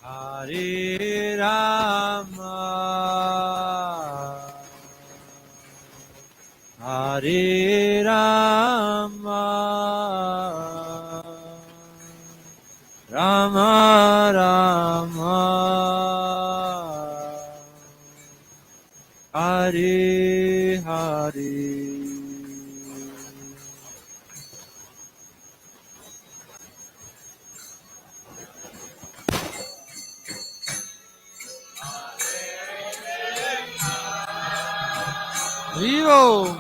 Hare Rama, Hare Rama, Rama Rama, Hare Hare. Vivo.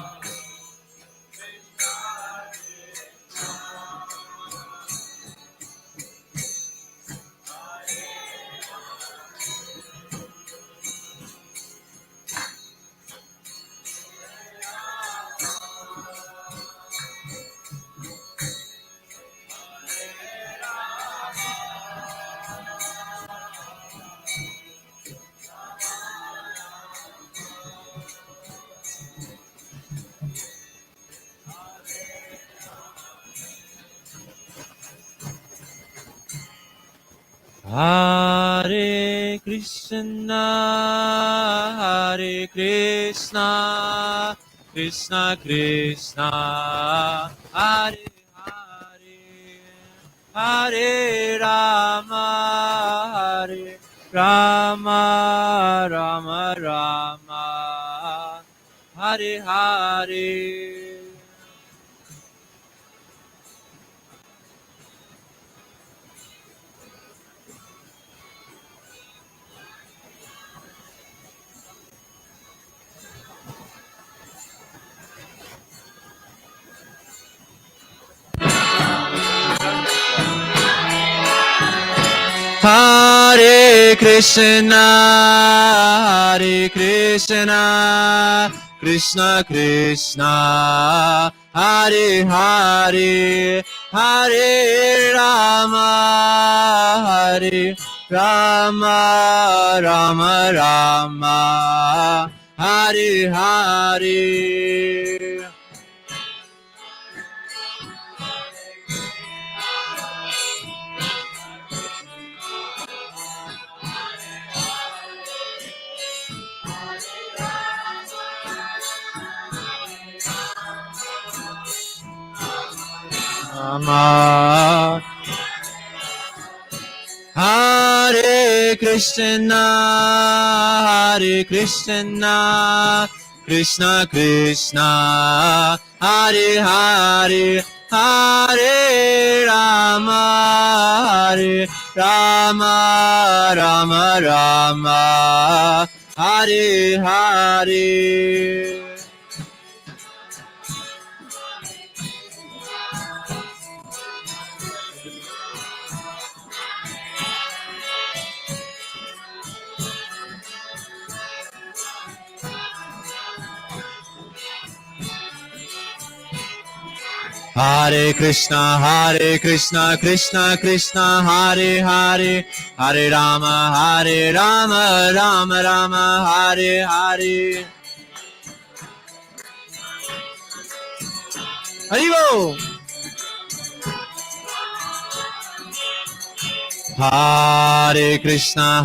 Hare Krishna, Hare Krishna, Krishna Krishna, Hare Hare, Hare Rama, Hare Rama, Rama Rama, Hare Hare. Hare Krishna, Hare Krishna, Krishna Krishna, Hare Hare, Hare Rama, Hare Rama, Rama Rama, Hare Hare. Rama. Hare Krishna, Hare Krishna, Krishna Krishna, Hare Hare, Hare Rama, Hare Rama, Rama Rama, Hare Hare. Hare Krishna, Krishna Krishna, Hare Hare, Hare Rama, Rama Rama, Hare Hare. Haribo! Hare Krishna,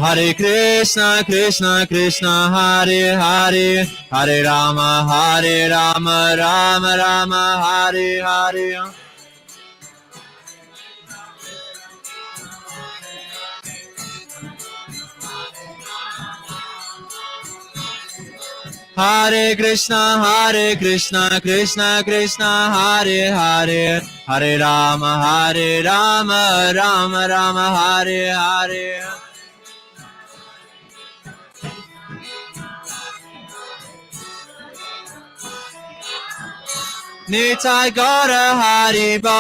Krishna Krishna, Hare Hare, Hare Rama, Rama Rama, Hare Hare. Hare Krishna, Krishna Krishna, Hare Hare, Hare Rama, Rama Rama, Hare Hare. Nitai Gaura Haribo,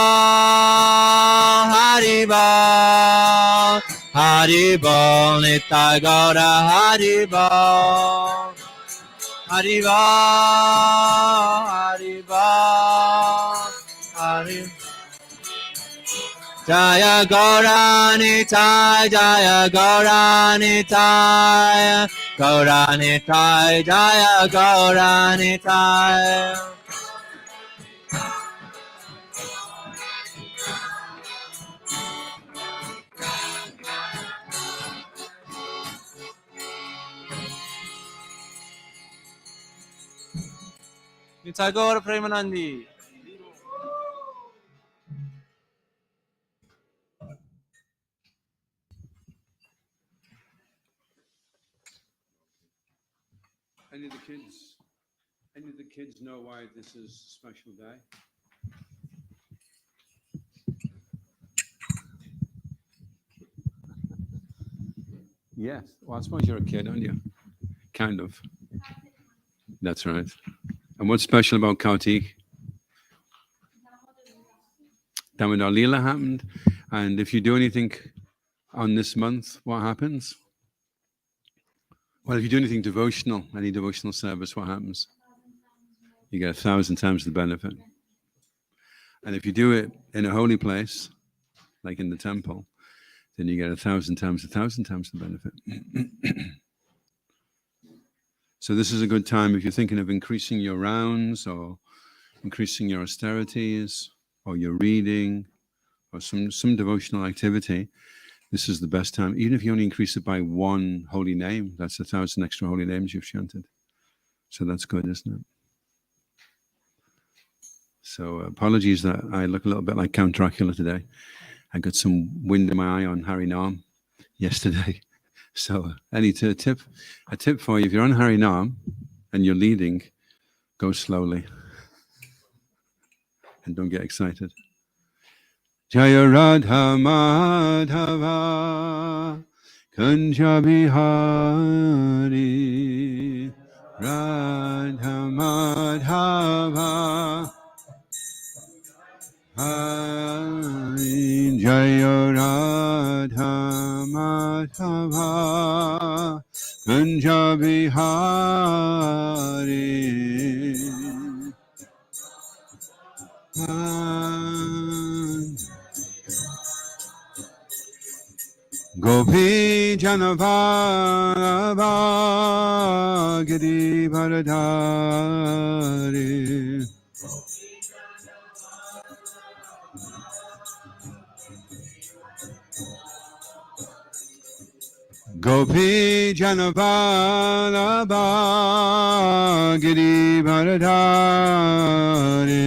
Haribo, Haribo, Nitai Gaura Haribo, Haribo, Haribo, Haribo. Jaya Gaura Nitai, Jaya Gaura Nitai, Gaura Nitai, Jaya Gaura Nitai. Nitai Gaura Premanandi. Any of the kids know why this is a special day? Yes. Well, I suppose you're a kid, aren't you? Kind of. That's right. And what's special about Kartik? Damodar Leela happened. And if you do anything on this month, what happens? Well, if you do anything devotional, any devotional service, what happens? You get 1,000 times the benefit. And if you do it in a holy place, like in the temple, then you get 1,000 times the benefit. So this is a good time if you're thinking of increasing your rounds or increasing your austerities or your reading or some devotional activity. This is the best time. Even if you only increase it by one holy name, that's 1,000 extra holy names you've chanted. So that's good, isn't it? So apologies that I look a little bit like Count Dracula today. I got some wind in my eye on Hari Nam yesterday. So I need a tip for you. If you're on Hari Nam and you're leading, go slowly and don't get excited. Jaya Radha Madhava Kunja Bihari Radha Madhava Hari Jaya Radha Madhava Kunja Bihari Gopi Janavara Giri Bharadari Gopi Janavara Giri Bharadari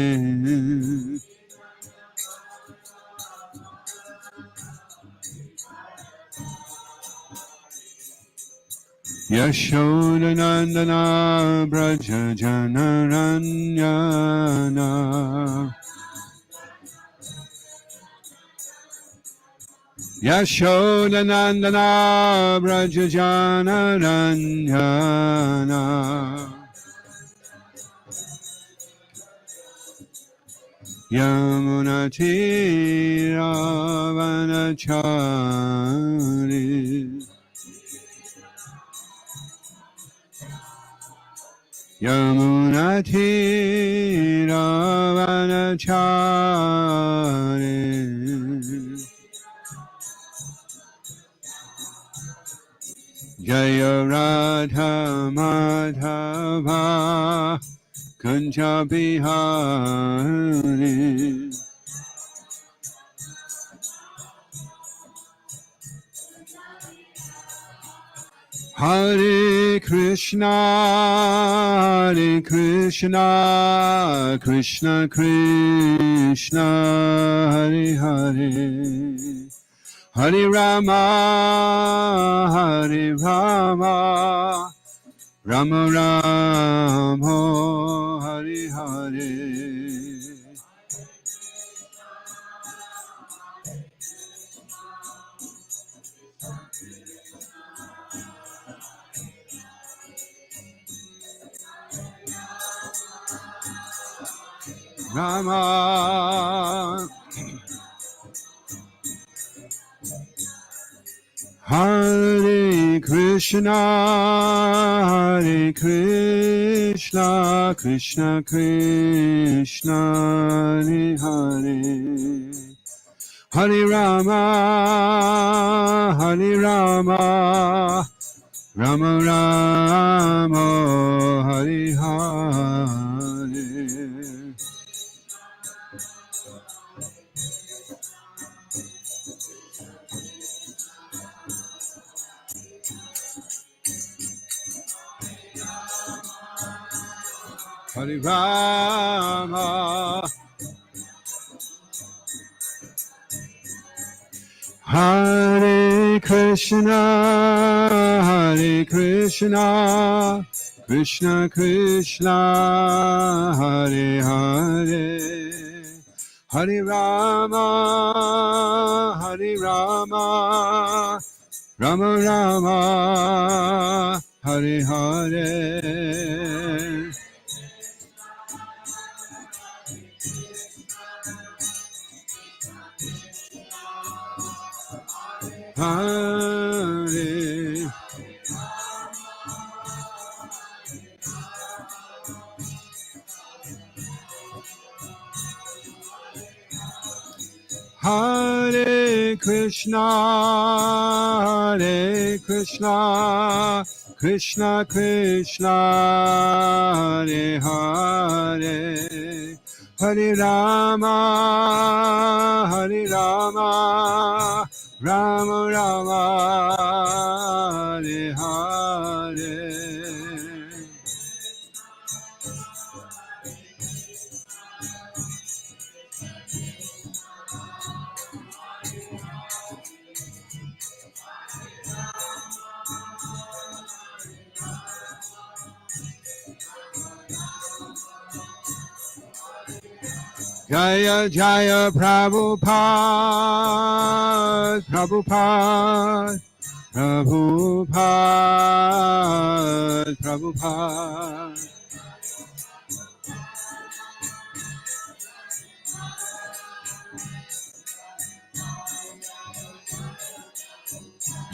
Yashodanandana Braja Janaranyana Yashodanandana Braja Janaranyana Yamunatira Vanachari Yamunatira Vanachari Jaya Radha Madhava Kunja Bihari Hare Krishna Krishna Krishna Hare Hare Hare Rama Rama Rama Hare Hare Rama Hare Krishna Krishna Krishna Hare Hare Hare Rama Rama Rama Hare Hare Hare Rama, Hare Krishna, Krishna Krishna, Hare Hare, Hare Rama, Rama Rama, Hare Hare. Hare Hare Krishna, Krishna Krishna, Hare Hare, Hare Rama, Rama Rama, Hare Hare. Jaya Jaya Prabhupada, Prabhupada, Prabhupada, Prabhupada.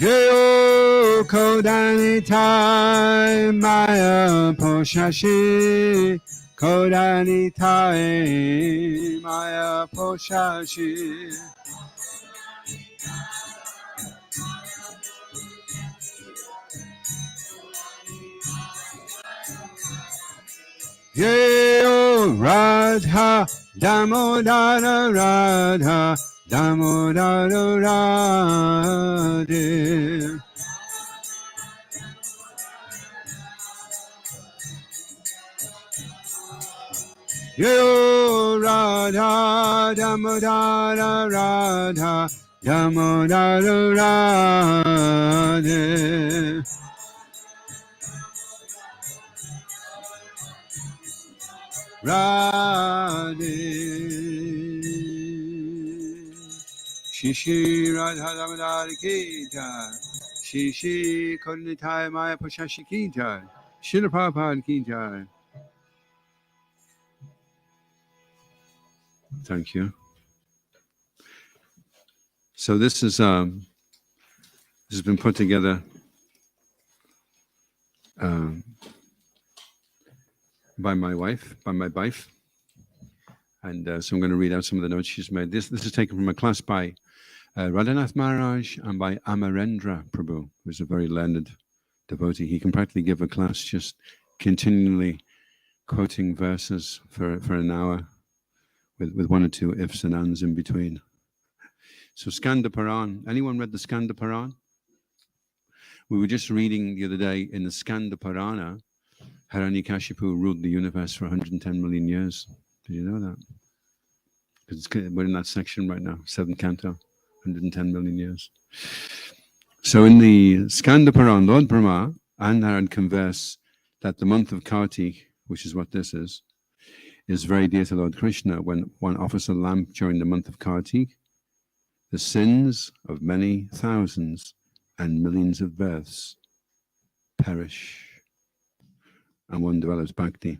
Jayo Kodanitai Maya Poshashi, Kodanitai Maya Poshashi. Jayo Radha Damodara Radha Damodara Radhe. Yo Radha Damodara Radha Damodara Radhe. Radhe Shishi Radha Damodar ki jai, Shishi Kodanitai Maya Poshashi ki jai, Srila Prabhupada ki jai. Thank you. So this has been put together by my wife, and so I'm going to read out some of the notes she's made. This is taken from a class by Radhanath Maharaj and by Amarendra Prabhu, who's a very learned devotee. He can practically give a class just continually quoting verses for an hour with one or two ifs and ands in between. So Skanda Puran, anyone read the Skanda Puran? We were just reading the other day in the Skanda Purana, Hiranyakashipu ruled the universe for 110 million years. Did you know that? Because we're in that section right now, 7th canto, 110 million years. So in the Skanda Puran, Lord Brahma and Narad converse that the month of Kartik, which is what this is very dear to Lord Krishna. When one offers a lamp during the month of Kartik, the sins of many thousands and millions of births perish, and one develops bhakti.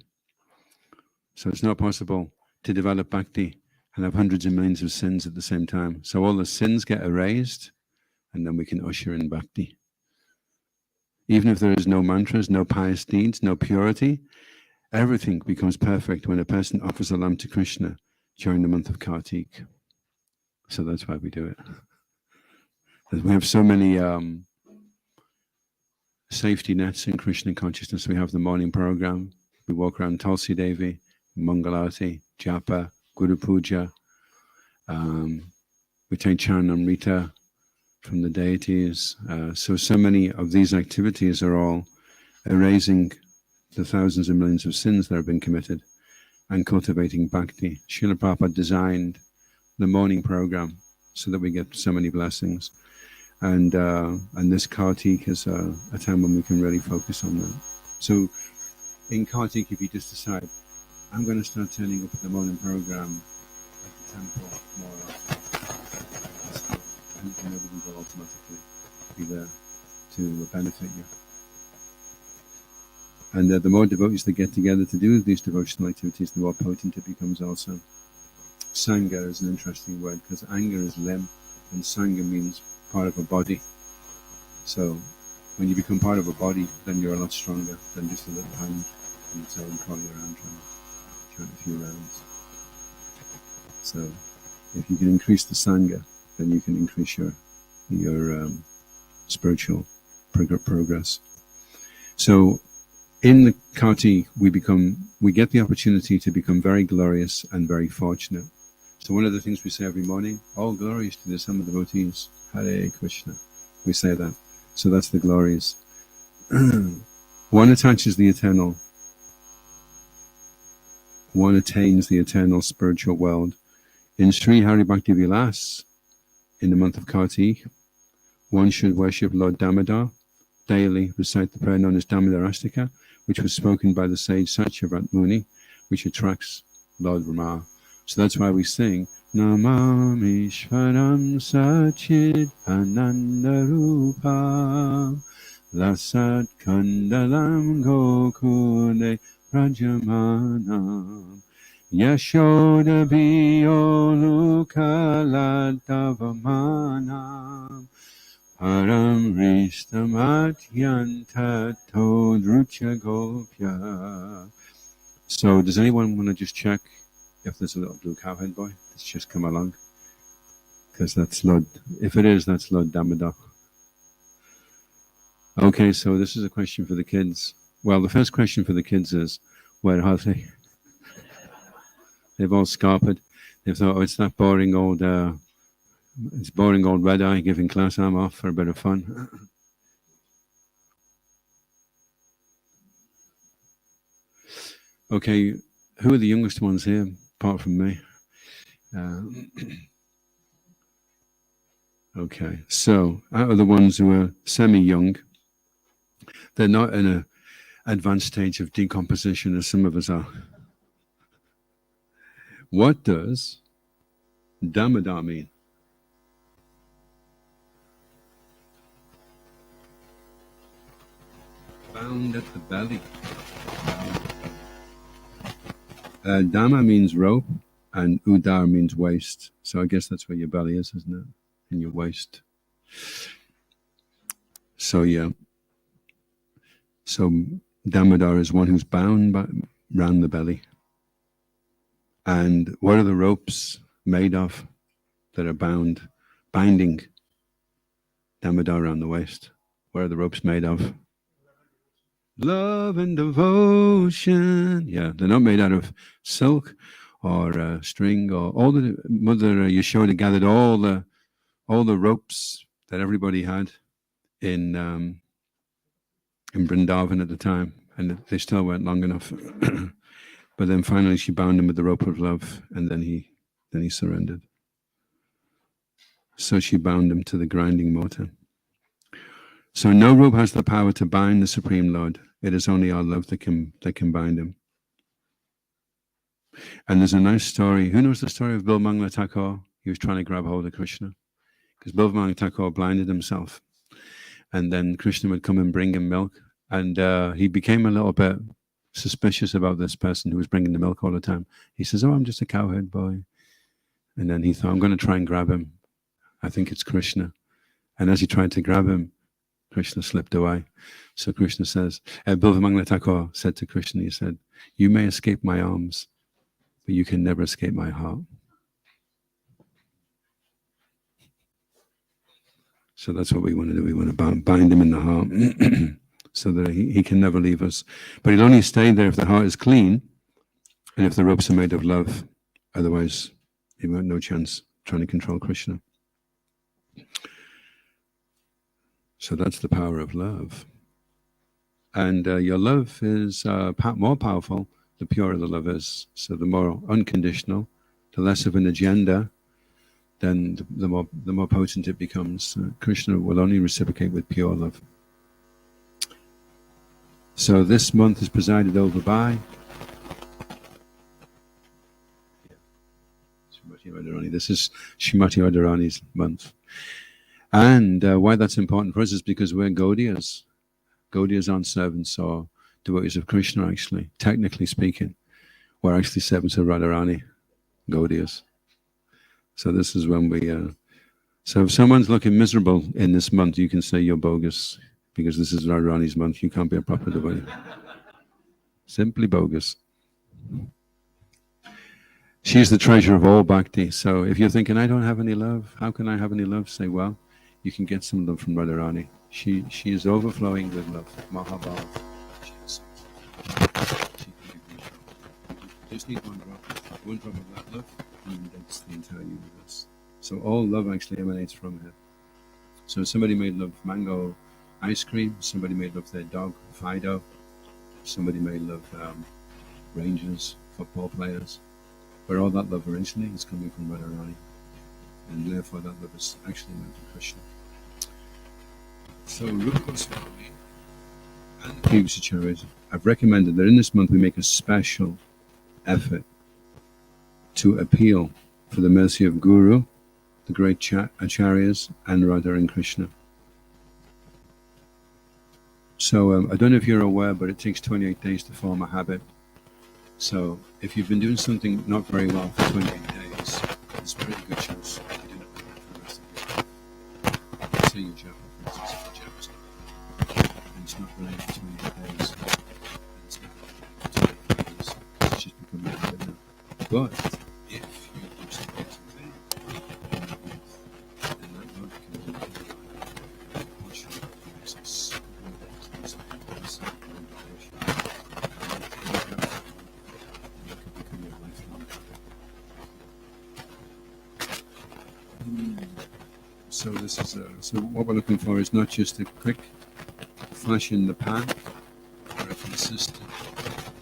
So it's not possible to develop bhakti and have hundreds of millions of sins at the same time. So all the sins get erased, and then we can usher in bhakti. Even if there is no mantras, no pious deeds, no purity, everything becomes perfect when a person offers a lamp to Krishna during the month of Kartik. So that's why we do it. We have so many safety nets in Krishna consciousness. We have the morning program. We walk around Tulsi Devi, Mangalati, Japa, Guru Puja. We take Charanamrita from the deities. So many of these activities are all erasing the thousands and millions of sins that have been committed, and cultivating bhakti. Srila Prabhupada designed the morning program so that we get so many blessings. And this Kartik is a time when we can really focus on that. So in Kartik, if you just decide, I'm going to start turning up at the morning program at the temple more often, and everything will automatically be there to benefit you. And the more devotees that get together to do these devotional activities, the more potent it becomes also. Sangha is an interesting word because anger is limb and Sangha means part of a body. So when you become part of a body, then you're a lot stronger than just a little hand on its own crawling around trying a few rounds. So if you can increase the Sangha, then you can increase your spiritual progress. So in the Kartik, we get the opportunity to become very glorious and very fortunate. So one of the things we say every morning, all glories to the sum of devotees, Hare Krishna. We say that. So that's the glories. One attains the eternal spiritual world. In Sri Hari Bhakti Vilas, in the month of Kartik, one should worship Lord Damodar, daily recite the prayer known as Damodar Astika, which was spoken by the sage Satyavrat Muni, which attracts Lord Rama. So that's why we sing Namami Shvaram Sachid Anandarupa Lasat Kandalam Gokule Rajamanam Yashoda Violukaladavamanam Param Ristamatyanta Todrucha Gopya. So does anyone want to just check if there's a little blue cowhead boy that's just come along? Because that's Lord, if it is, that's Lord Damodar. Okay, so this is a question for the kids. Well, the first question for the kids is, where are they? They've all scarpered. They've thought, oh, it's that boring old red eye giving class. I'm off for a bit of fun. Okay, who are the youngest ones here, apart from me? Okay, so out of the ones who are semi-young, they're not in an advanced stage of decomposition as some of us are. What does Damodar mean? Bound at the belly. Dama means rope and Udar means waist. So I guess that's where your belly is, isn't it? In your waist. So yeah. So Damodar is one who's bound round the belly. And what are the ropes made of that are binding Damodar around the waist? What are the ropes made of? Love and devotion. Yeah, they're not made out of silk or string or all the Mother Yashoda gathered all the ropes that everybody had in Vrindavan at the time, and they still weren't long enough. But then finally she bound him with the rope of love, and then he surrendered. So she bound him to the grinding mortar. So no rope has the power to bind the Supreme Lord. It is only our love that can bind him. And there's a nice story. Who knows the story of Bilmangala Thakur? He was trying to grab hold of Krishna because Bilmangala Thakur blinded himself. And then Krishna would come and bring him milk. And he became a little bit suspicious about this person who was bringing the milk all the time. He says, oh, I'm just a cowherd boy. And then he thought, I'm going to try and grab him. I think it's Krishna. And as he tried to grab him, Krishna slipped away. So Krishna says, Bilvamangala Thakur said to Krishna, he said, you may escape my arms, but you can never escape my heart. So that's what we want to do. We want to bind him in the heart so that he can never leave us. But he'll only stay there if the heart is clean and if the ropes are made of love. Otherwise, he won't have no chance trying to control Krishna. So that's the power of love. And your love is more powerful the purer the love is. So the more unconditional, the less of an agenda, then the more potent it becomes. Krishna will only reciprocate with pure love. So this month is presided over by Srimati Radharani. This is Srimati Radharani's month. And why that's important for us is because we're Gaudiyas. Gaudiyas aren't servants or devotees of Krishna, actually. Technically speaking, we're actually servants of Radharani, Gaudiyas. So this is when we... so if someone's looking miserable in this month, you can say you're bogus, because this is Radharani's month. You can't be a proper devotee. Simply bogus. She's the treasure of all bhakti. So if you're thinking, I don't have any love, how can I have any love? Say, well, you can get some love from Radharani. She is overflowing with love. Mahabhav. You just need one drop of that love, and that's the entire universe. So all love actually emanates from her. So somebody may love mango ice cream, somebody may love their dog, Fido, somebody may love rangers, football players, but all that love originally is coming from Radharani, and therefore that love is actually meant for Krishna. So Rupa Goswami and the previous acharyas have recommended that in this month we make a special effort to appeal for the mercy of Guru, the great acharyas, and Radha and Krishna. So I don't know if you're aware, but it takes 28 days to form a habit. So if you've been doing something not very well for 28 days, there's a pretty good chance you do not do that for the rest of your life. Say your japa, for instance, if your japa's not, and it's not related to 28 days, and it's not related to 28 days, it's just become a habit now. But if you do something today, then that love can push you to success. So this is so what we're looking for is not just a quick flash in the pan, but a consistent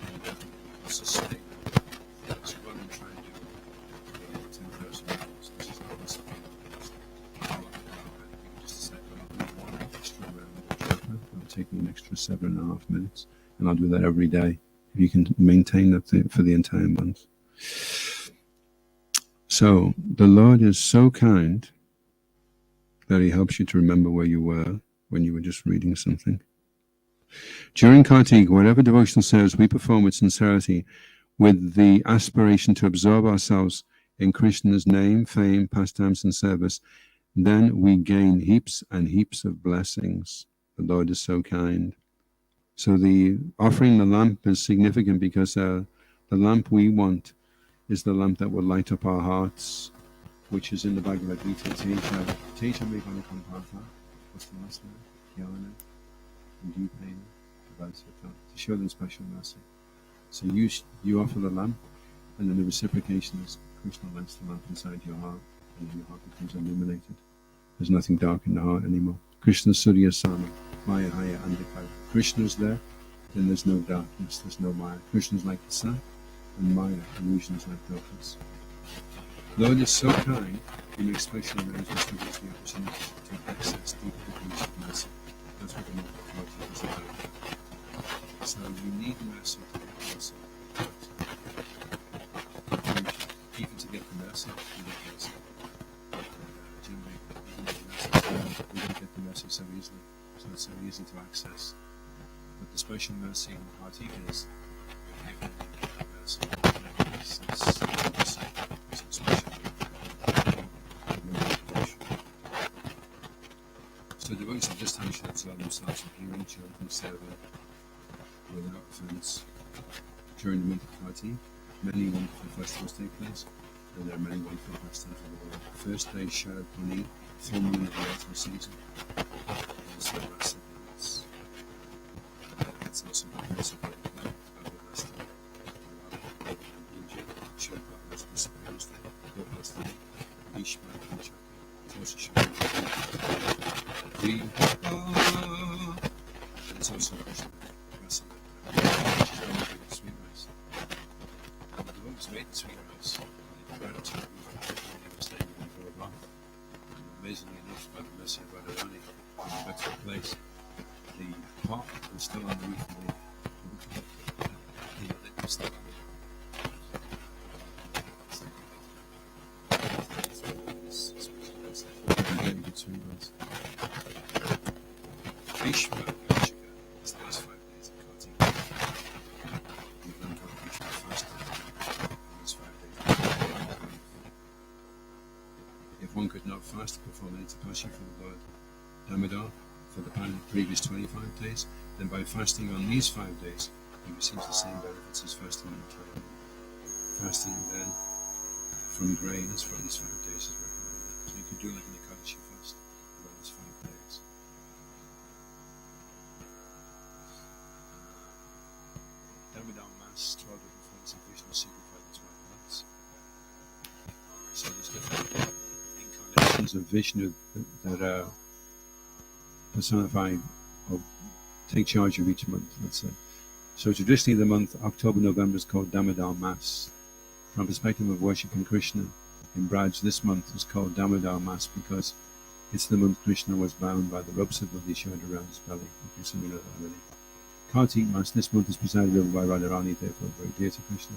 and sustained. That's what I'm trying to do. 10,000 miles. This is not this just say one extra round of japa. It'll take me an extra 7.5 minutes, and I'll do that every day. If you can maintain that for the entire month. So the Lord is so kind that he helps you to remember where you were when you were just reading something. During Kartika, whatever devotional service we perform with sincerity, with the aspiration to absorb ourselves in Krishna's name, fame, pastimes, and service, then we gain heaps and heaps of blessings. The Lord is so kind. So the offering the lamp is significant because the lamp we want is the lamp that will light up our hearts, which is in the Bhagavad Gita. Teja Megana Kampatha. What's the last name? Yelena. And Deepena. To show them special mercy. So you offer the lamp, and then the reciprocation is Krishna lights the lamp inside your heart, and your heart becomes illuminated. There's nothing dark in the heart anymore. Krishna Surya Sama, Maya Haya Andhakara. Krishna's there, then there's no darkness, there's no Maya. Krishna's like the sun, and Maya, illusions like darkness. Lord is so kind, he makes special arrangements to give us the opportunity to access deep degrees of mercy. That's what the month of Kartika is about. So you need mercy to get mercy. Even to get the mercy, you get mercy. We don't get the mercy so easily, so it's so easy to access. But the special mercy in Kartika is giving mercy. So devotees at this time should observe themselves in hearing, chanting, serving without offense. During the month of Kartika, many wonderful festivals take place, and there are many wonderful pastimes in the world. The first day is Sharad Purnima, full moon of the autumn season. Also the rest of the it's also the rest of the it's also Sweet rice. And the devotees made the sweet rice. And they brought it to the they were staying with them for a month. And amazingly enough, by the mercy of Radharani, when they got to the place, the pot was still on the roof of the lid was still on it. Very good sweet rice. Krishna is the last 5 days of Kartika. We've learned how Krishna fasted these 5 days. If one could not fast to perform any tapasya for the Lord Damodar for the previous 25 days, then by fasting on these 5 days, he receives the same benefits as fasting on the time. Fasting then from grains for these 5 days is recommended. So you could do like an Ekadashi fast for those 5 days. Damodar Mass, 12 different forms of Vishnu signify the 12 months. So there's different incarnations of Vishnu that personify or take charge of each month, let's say. So traditionally the month October-November is called Damodar Mass. From perspective of worshipping Krishna in Braj, this month is called Damodar Mass because it's the month Krishna was bound by the ropes of Radha showed around his belly. Okay, so we know that already. Kartik Mass, this month is presided over by Radharani, therefore very dear to Krishna.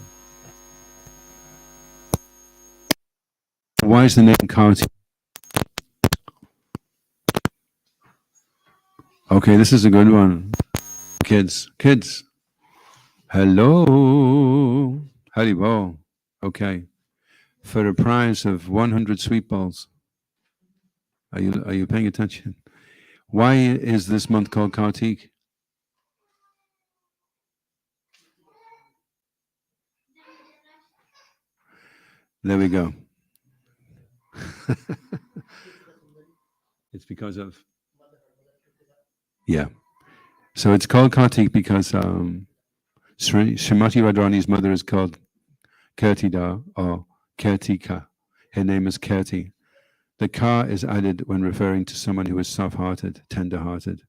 Why is the name Kartik? Okay, this is a good one. Kids, hello, Haribol. Okay, for a prize of 100 sweet balls. Are you paying attention? Why is this month called Kartik? There we go. It's because of, yeah. So it's called Kartik because Srimati Radharani's mother is called Kirtida or Kirtika. Her name is Kirti. The ka is added when referring to someone who is soft-hearted, tender-hearted.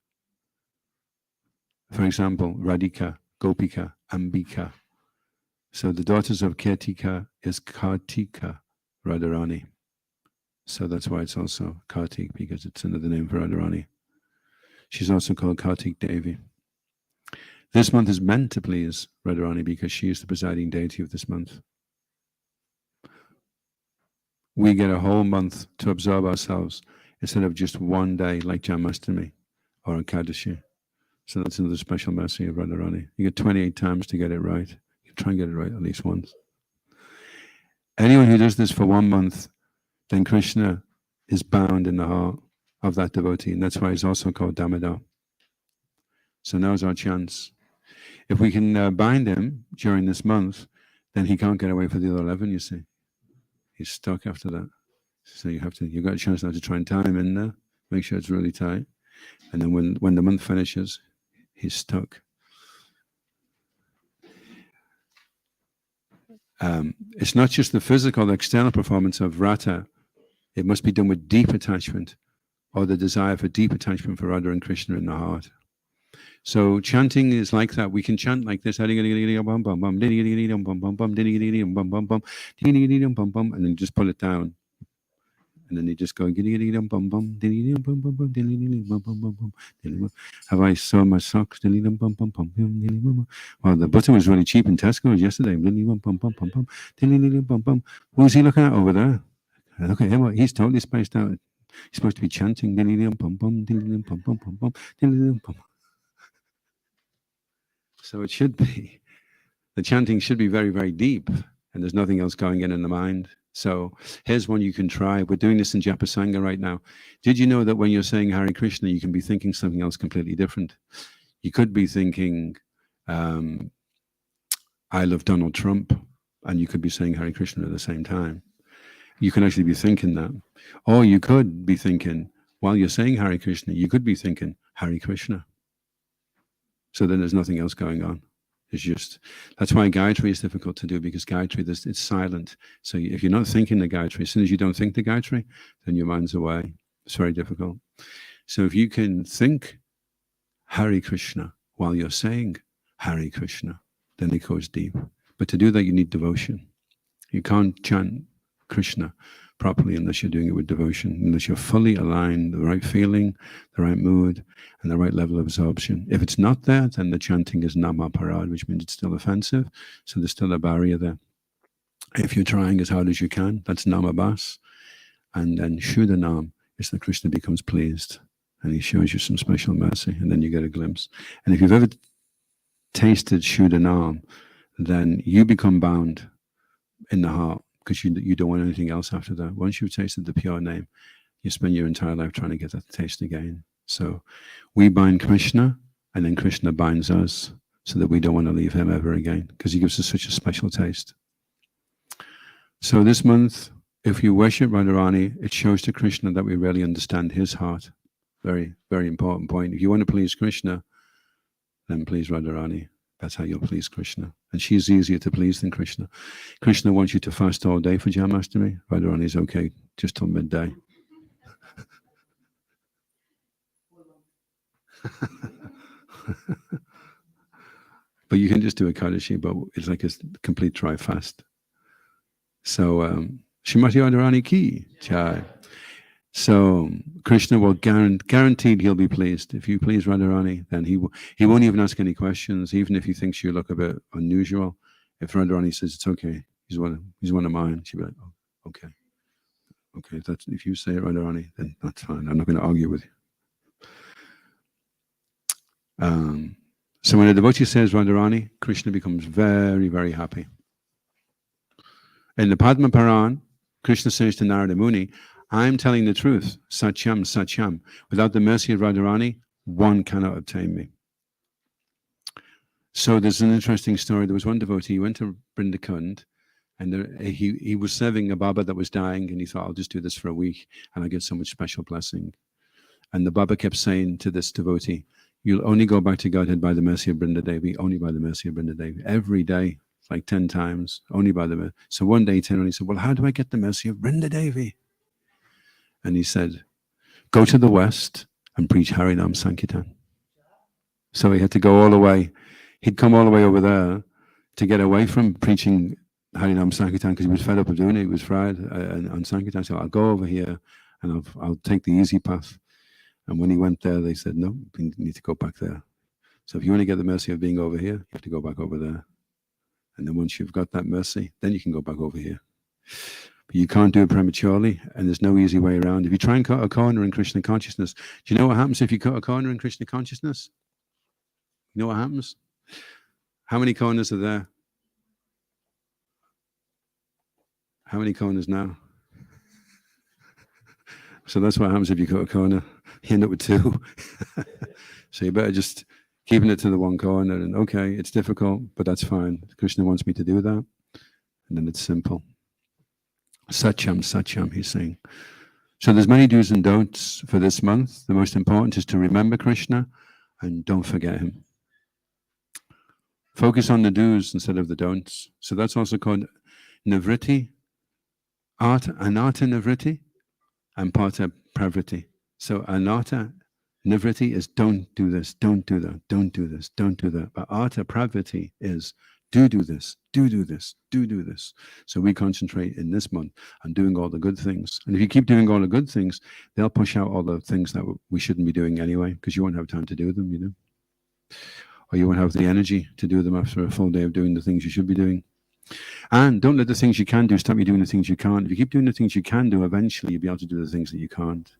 For example, Radhika, Gopika, Ambika. So the daughters of Kirtika is Kartika Radharani. So that's why it's also Kartik, because it's another name for Radharani. She's also called Kartik Devi. This month is meant to please Radharani because she is the presiding deity of this month. We get a whole month to absorb ourselves instead of just one day like Janmashtami or Ekadashi. So that's another special mercy of Radharani. You get 28 times to get it right. You try and get it right at least once. Anyone who does this for 1 month, then Krishna is bound in the heart of that devotee, and that's why he's also called Damodar. So now's our chance. If we can bind him during this month, then he can't get away for the other 11, you see. He's stuck after that. So you've got a chance now to try and tie him in there, make sure it's really tight. And then when the month finishes, he's stuck. It's not just the physical, external performance of Rata. It must be done with deep attachment or the desire for deep attachment for Radha and Krishna in the heart. So chanting is like that. We can chant like this, and then just pull it down. And then you just go, have I so much socks? Well, the butter was really cheap in Tesco yesterday. Who's he looking at over there? Look at him, he's totally spaced out. He's supposed to be chanting. So it should be, the chanting should be very, very deep, and there's nothing else going in the mind. So here's one you can try. We're doing this in Japasanga right now. Did you know that when you're saying Hare Krishna, you can be thinking something else completely different? You could be thinking, I love Donald Trump, and you could be saying Hare Krishna at the same time. You can actually be thinking that. Or you could be thinking, while you're saying Hare Krishna, you could be thinking Hare Krishna. So then there's nothing else going on. It's just, that's why Gayatri is difficult to do, because Gayatri, it's silent. So if you're not thinking the Gayatri, as soon as you don't think the Gayatri, then your mind's away. It's very difficult. So if you can think Hare Krishna while you're saying Hare Krishna. Then it goes deep. But to do that, you need devotion. You can't chant Krishna properly unless you're doing it with devotion, unless you're fully aligned, the right feeling, the right mood, and the right level of absorption. If it's not there, then the chanting is namaparad, which means it's still offensive. So there's still a barrier there. If you're trying as hard as you can, that's namabas. And then Shuddhanam is that Krishna becomes pleased and he shows you some special mercy, and then you get a glimpse. And if you've ever tasted Shuddhanam, then you become bound in the heart because you don't want anything else after that. Once you've tasted the pure name, you spend your entire life trying to get that taste again. So we bind Krishna, and then Krishna binds us, so that we don't want to leave him ever again, because he gives us such a special taste. So this month, if you worship Radharani, it shows to Krishna that we really understand his heart. Very, very important point. If you want to please Krishna, then please Radharani. That's how you'll please Krishna. And she's easier to please than Krishna. Krishna wants you to fast all day for Janmashtami. Radharani is okay, just till midday. But you can just do a Kadashi, but it's like a complete dry fast. So, Shrimati Radharani ki jai. So Krishna will guaranteed he'll be pleased. If you please Radharani, then he won't even ask any questions, even if he thinks you look a bit unusual. If Radharani says it's okay, he's one of mine, she'll be like, oh, okay. Okay, if you say it, Radharani, then that's fine. I'm not going to argue with you. So when a devotee says Radharani, Krishna becomes very, very happy. In the Padma Puran, Krishna says to Narada Muni, I'm telling the truth, Satyam, Satyam. Without the mercy of Radharani, one cannot obtain me. So there's an interesting story. There was one devotee, he went to Brindakund, and he was serving a Baba that was dying, and he thought, I'll just do this for a week, and I get so much special blessing. And the Baba kept saying to this devotee, you'll only go back to Godhead by the mercy of Brindadevi, only by the mercy of Brindadevi. Every day, like 10 times, only by the mercy. So one day he turned around and he said, well, how do I get the mercy of Brindadevi? And he said, go to the west and preach Harinam Sankirtan. So he had to go all the way. He'd come all the way over there to get away from preaching Harinam Sankirtan because he was fed up of doing it. He was fried on Sankirtan. So I'll go over here and I'll take the easy path. And when he went there, they said, no, you need to go back there. So if you want to get the mercy of being over here, you have to go back over there. And then once you've got that mercy, then you can go back over here. But you can't do it prematurely, and there's no easy way around. If you try and cut a corner in Krishna consciousness, do you know what happens if you cut a corner in Krishna consciousness? You know what happens? How many corners are there? How many corners now? So that's what happens if you cut a corner. You end up with two. So you better just keeping it to the one corner, and okay, it's difficult, but that's fine. Krishna wants me to do that, and then it's simple. Satyam, Satyam, he's saying. So there's many do's and don'ts for this month. The most important is to remember Krishna and don't forget him. Focus on the do's instead of the don'ts. So that's also called nivritti, anartha nivritti, and parta pravriti. So anartha nivritti is don't do this, don't do that, don't do this, don't do that. But artha pravriti is do this, do this, do this. So we concentrate in this month on doing all the good things. And if you keep doing all the good things, they'll push out all the things that we shouldn't be doing anyway, because you won't have time to do them, you know. Or you won't have the energy to do them after a full day of doing the things you should be doing. And don't let the things you can do stop you doing the things you can't. If you keep doing the things you can do, eventually you'll be able to do the things that you can't.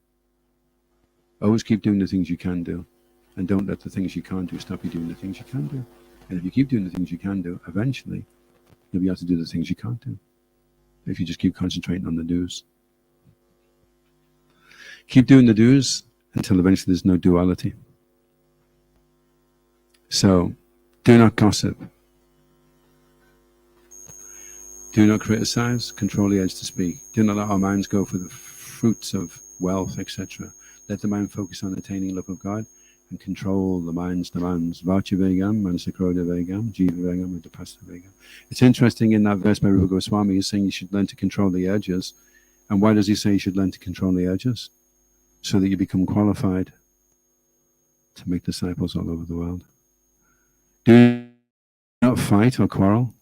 Always keep doing the things you can do. And don't let the things you can't do stop you doing the things you can do. And if you keep doing the things you can do, eventually you'll be able to do the things you can't do. If you just keep concentrating on the do's. Keep doing the do's until eventually there's no duality. So, do not gossip. Do not criticize, control the edge to speak. Do not let our minds go for the fruits of wealth, etc. Let the mind focus on attaining love of God and control the mind's demands. Vacha vegam, manasakroda vegam, jiva vegam, udapasta vegam. It's interesting in that verse by Rupa Goswami, he's saying you should learn to control the edges. And why does he say you should learn to control the edges? So that you become qualified to make disciples all over the world. Do fight or quarrel,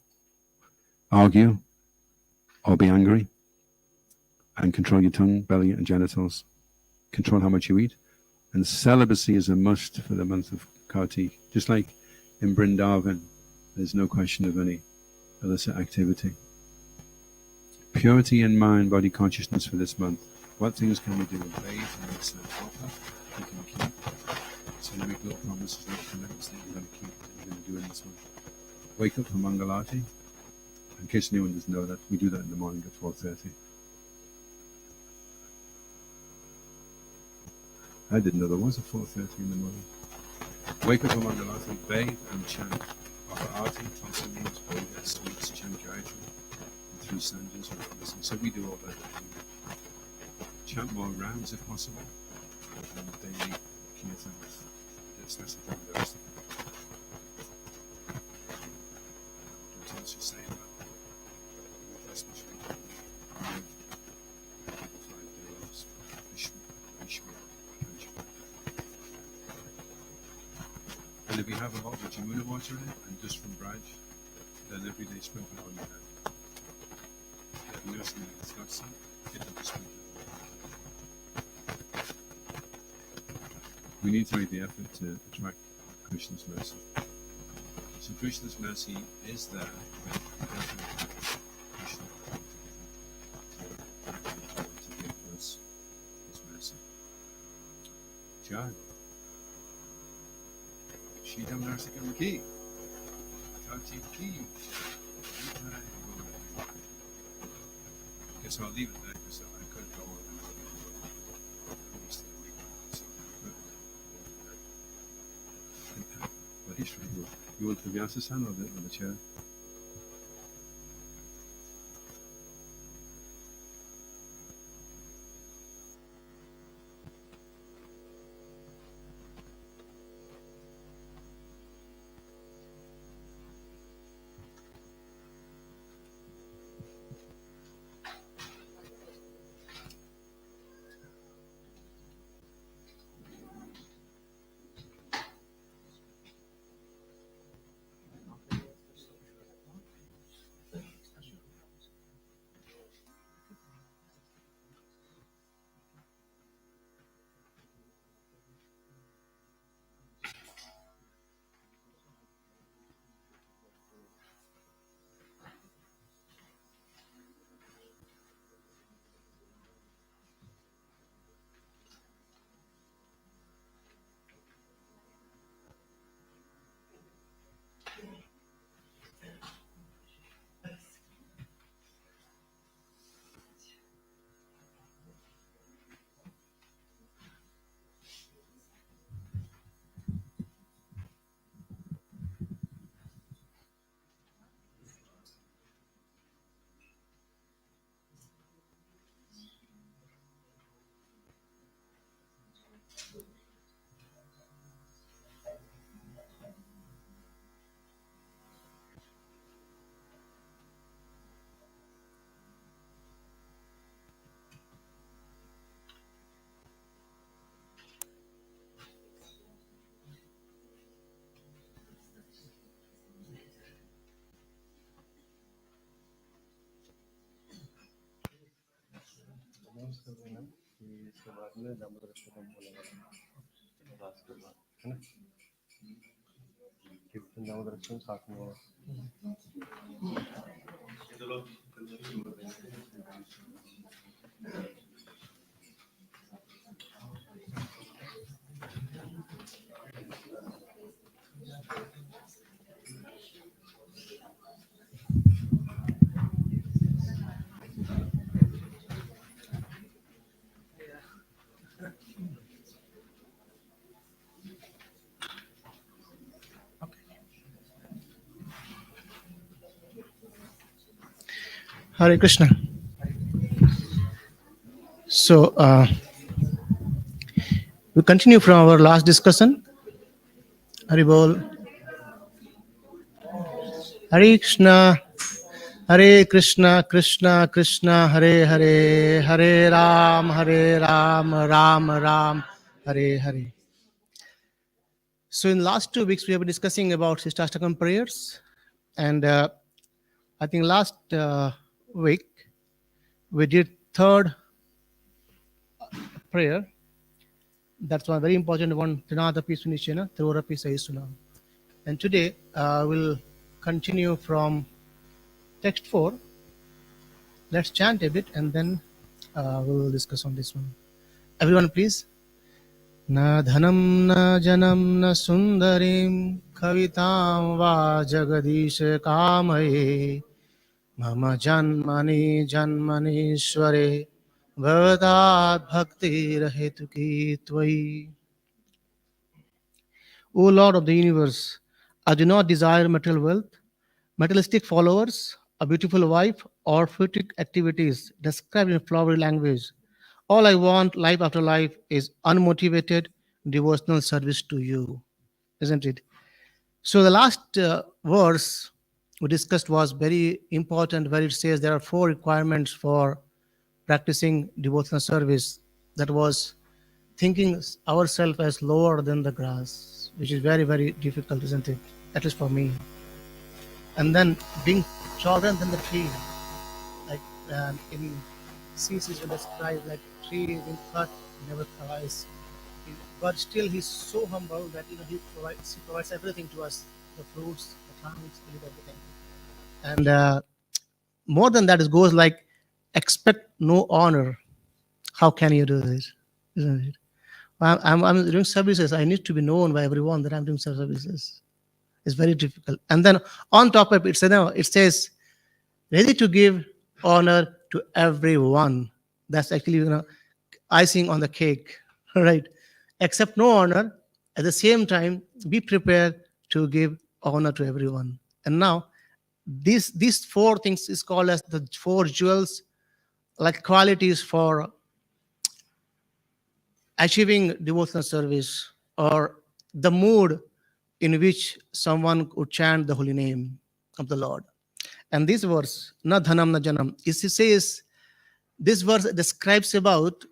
argue, or be angry. And control your tongue, belly, and genitals. Control how much you eat. And celibacy is a must for the month of Kartik. Just like in Vrindavan, there's no question of any illicit activity. Purity in mind, body consciousness for this month. What things can we do? Bathe and make self-help. We can keep. So we make little promises, little commitments that we're going to keep, that we're going to do in this month. Wake up for Mangalati. In case anyone doesn't know that, we do that in the morning at 4:30. I didn't know there was a 4:30 in the morning. Wake up for Mangalati, bathe and chant. Offer arti, tulsi leaves, bodhas, sweets, chant Gayatri, and 3 sanjas or listen. So we do all that. Chant more rounds if possible. And daily kirtans. Especially from the rest of them. Don't also say that. Especially and if you have a lot of Jamuna water in it, and just from Braj, then every day sprinkle it on your head. If you have something that's got some, get them to sprinkle it. We need to make the effort to attract Krishna's mercy. So Krishna's mercy is there when Krishna to give us his mercy. Jai. Shidam Narsikam Ki. Tati Ki. Okay, so I'll leave it there because I could go on. You want the Vyasa-san or the chair? इसके बाद में दामोदर स्तोत्रम बोलेगा class के बाद है ना कीर्तन दामोदर स्तोत्रम साथ में होगा Hare Krishna. So we continue from our last discussion. Hare Bol. Hare Krishna. Hare Krishna, Krishna Krishna, Hare Hare, Hare Ram, Ram Ram, Hare Hare. So in last 2 weeks we have been discussing about Shishtastakam prayers. And I think last week we did third prayer. That's one very important one. Trinada Pisunichena, Thirora Pisaisuna. And today we'll continue from text 4. Let's chant a bit and then we'll discuss on this one. Everyone, please. Na dhanam na janam na sundarim kavitam va jagadish kamaye mama janmani janmanishware bhavadat bhakti rahetuki tvai. O Lord of the universe, I do not desire material wealth, materialistic followers, a beautiful wife, or fruitic activities described in flowery language. All I want, life after life, is unmotivated devotional service to you, isn't it? So the last verse we discussed was very important, where it says there are 4 requirements for practicing devotional service. That was thinking ourselves as lower than the grass, which is very, very difficult, isn't it? At least for me. And then being taller than the tree, like in CC you describe like tree being cut, never cries. But still, he's so humble that he provides everything to us, the fruits, the plants, everything. And more than that, it goes like expect no honor. How can you do this? Isn't it? I'm doing services. I need to be known by everyone that I'm doing services. It's very difficult. And then on top of it, it says ready to give honor to everyone. That's actually icing on the cake, right? Accept no honor. At the same time, be prepared to give honor to everyone. And now, these 4 things is called as the 4 jewels, like qualities for achieving devotional service, or the mood in which someone would chant the holy name of the Lord. And this verse, na dhanam na janam, it says, this verse describes about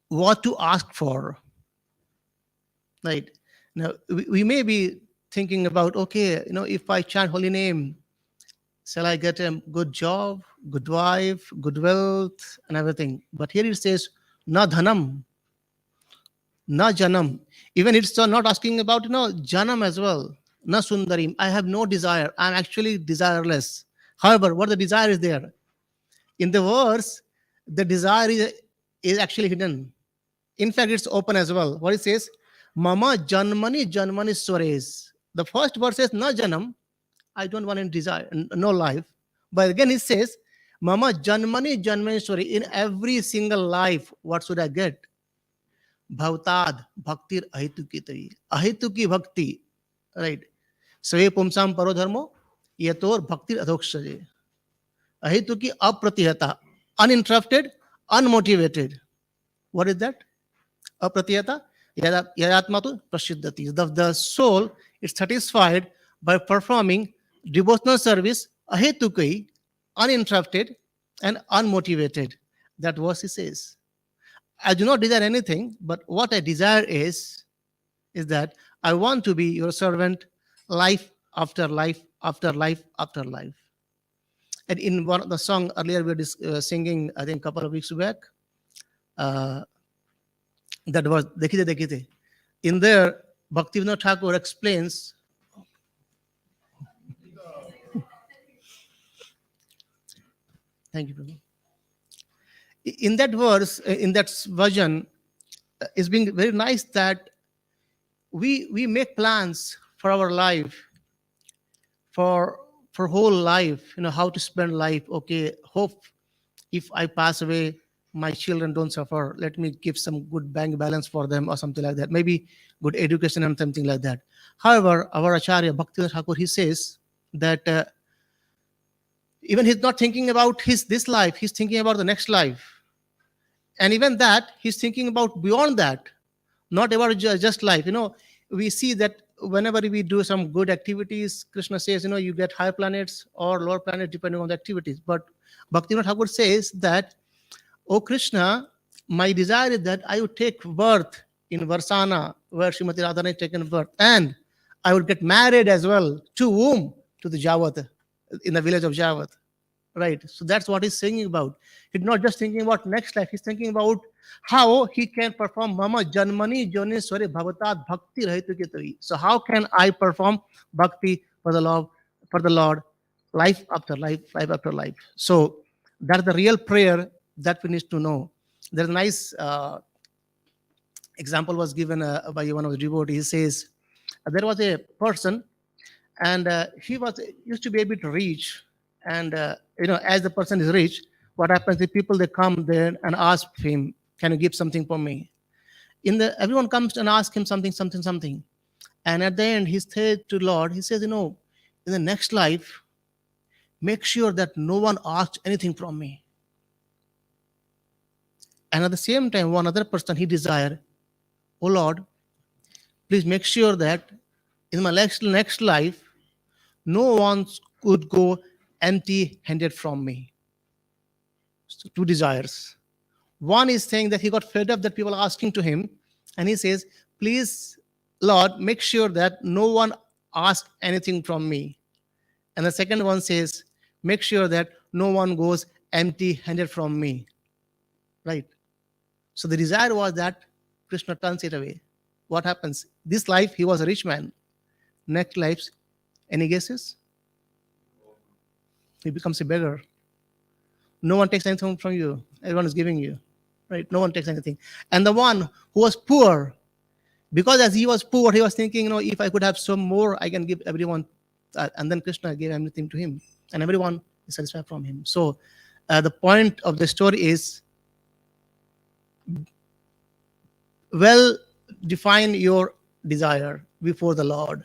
what to ask for. Right? Now, we may be thinking about, okay, if I chant holy name, shall I get a good job, good wife, good wealth, and everything? But here it says, na dhanam, na janam. Even it's not asking about, janam as well. Na sundarim. I have no desire. I'm actually desireless. However, what the desire is there? In the verse, the desire is actually hidden. In fact, it's open as well. What it says? Mama janmani janmani swarays. The first verse says, na janam. I don't want any desire, no life. But again, it says, Mama janmani janmani sware. In every single life, what should I get? Bhavtad bhaktir ahituki tavi. Ahituki bhakti. Right. Sve pumsam paro dharmo yator bhaktir adhoksaja. Ahituki apratihata. Uninterrupted, unmotivated. What is that? Apratihata. Yadatmatu prashiddhati. The soul is satisfied by performing devotional service ahetukai, uninterrupted and unmotivated. That verse says. I do not desire anything, but what I desire is that I want to be your servant life after life after life after life. And in one of the song earlier we were singing, I think a couple of weeks back, that was Dekhite Dekhite. In there, Bhaktivinoda Thakur explains. Thank you, Prabhu. In that verse, in that version, it's being very nice that we make plans for our life, for whole life, how to spend life. Okay, hope if I pass away, my children don't suffer. Let me give some good bank balance for them or something like that. Maybe good education and something like that. However, our Acharya Bhaktivinoda Thakur, he says that even he's not thinking about this life, he's thinking about the next life. And even that, he's thinking about beyond that, not about just life. We see that whenever we do some good activities, Krishna says, you get higher planets or lower planets depending on the activities. But Bhaktivinoda Thakur says that, oh Krishna, my desire is that I would take birth in Varsana, where Srimati Radharani has taken birth, and I would get married as well. To whom? to the Jawat, in the village of Jawat. Right. So that's what he's thinking about. He's not just thinking about next life, he's thinking about how he can perform Mama Janmani Joni Sware Bhavatat Bhakti Rahitu Kitari. So how can I perform bhakti for the Lord, life after life, life after life. So that's the real prayer that we need to know. There's a nice example was given by one of the devotees. He says there was a person, and he was used to be a bit rich, and as the person is rich, what happens is people, they come there and ask him, can you give something for me? Everyone comes and asks him something, something, something, and at the end he said to Lord, he says, in the next life, make sure that no one asks anything from me. And at the same time, one other person he desired, oh Lord, please make sure that in my next life, no one could go empty-handed from me. So two desires. One is saying that he got fed up that people are asking to him, and he says, please, Lord, make sure that no one asks anything from me. And the second one says, make sure that no one goes empty-handed from me. Right? So the desire was that Krishna turns it away. What happens? This life, he was a rich man. Next life, any guesses? He becomes a beggar. No one takes anything from you. Everyone is giving you. Right? No one takes anything. And the one who was poor, because as he was poor, he was thinking, if I could have some more, I can give everyone. And then Krishna gave everything to him, and everyone is satisfied from him. So the point of the story is, well, define your desire before the Lord,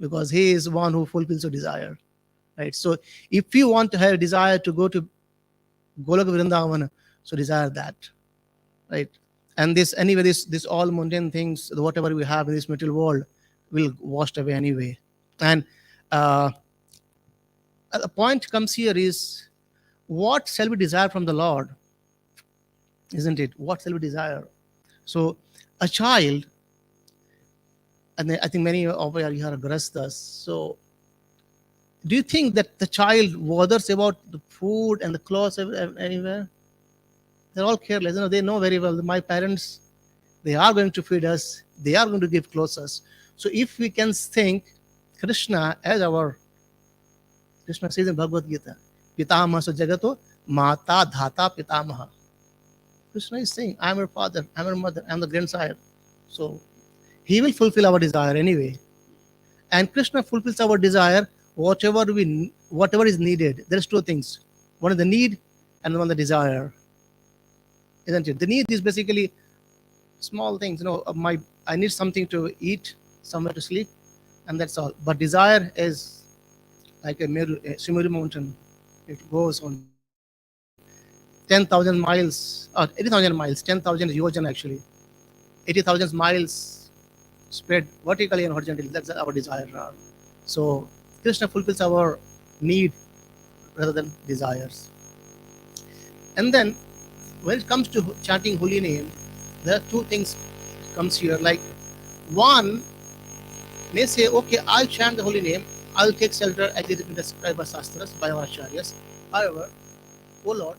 because he is one who fulfills your desire. Right? So if you want to have a desire to go to Golok Vrindavan, so desire that. Right? And this all mundane things, whatever we have in this material world, will washed away anyway. And the point comes here is, what shall we desire from the Lord? Isn't it? What shall we desire? So a child, and I think many of you are here grastas. So do you think that the child bothers about the food and the clothes anywhere? They're all careless. They know very well that my parents, they are going to feed us, they are going to give clothes us. So if we can think Krishna as our, Krishna says in Bhagavad Gita, Pitamaha so jagato mata dhata pitamaha. Krishna is saying, I am your father, I am your mother, I am the grandsire. So he will fulfill our desire anyway. And Krishna fulfills our desire, whatever is needed. There's two things. One is the need, and one the desire. Isn't it? The need is basically small things. I need something to eat, somewhere to sleep, and that's all. But desire is like a Sumeri mountain. It goes on 10,000 miles, or 80,000 miles, 10,000 yojan actually. 80,000 miles spread vertically and horizontally. That's our desire. So Krishna fulfills our need rather than desires. And then when it comes to chanting holy name, there are two things comes here. Like one may say, okay, I'll chant the holy name, I'll take shelter as it has been described by Shastras, by our acharyas. However, oh Lord,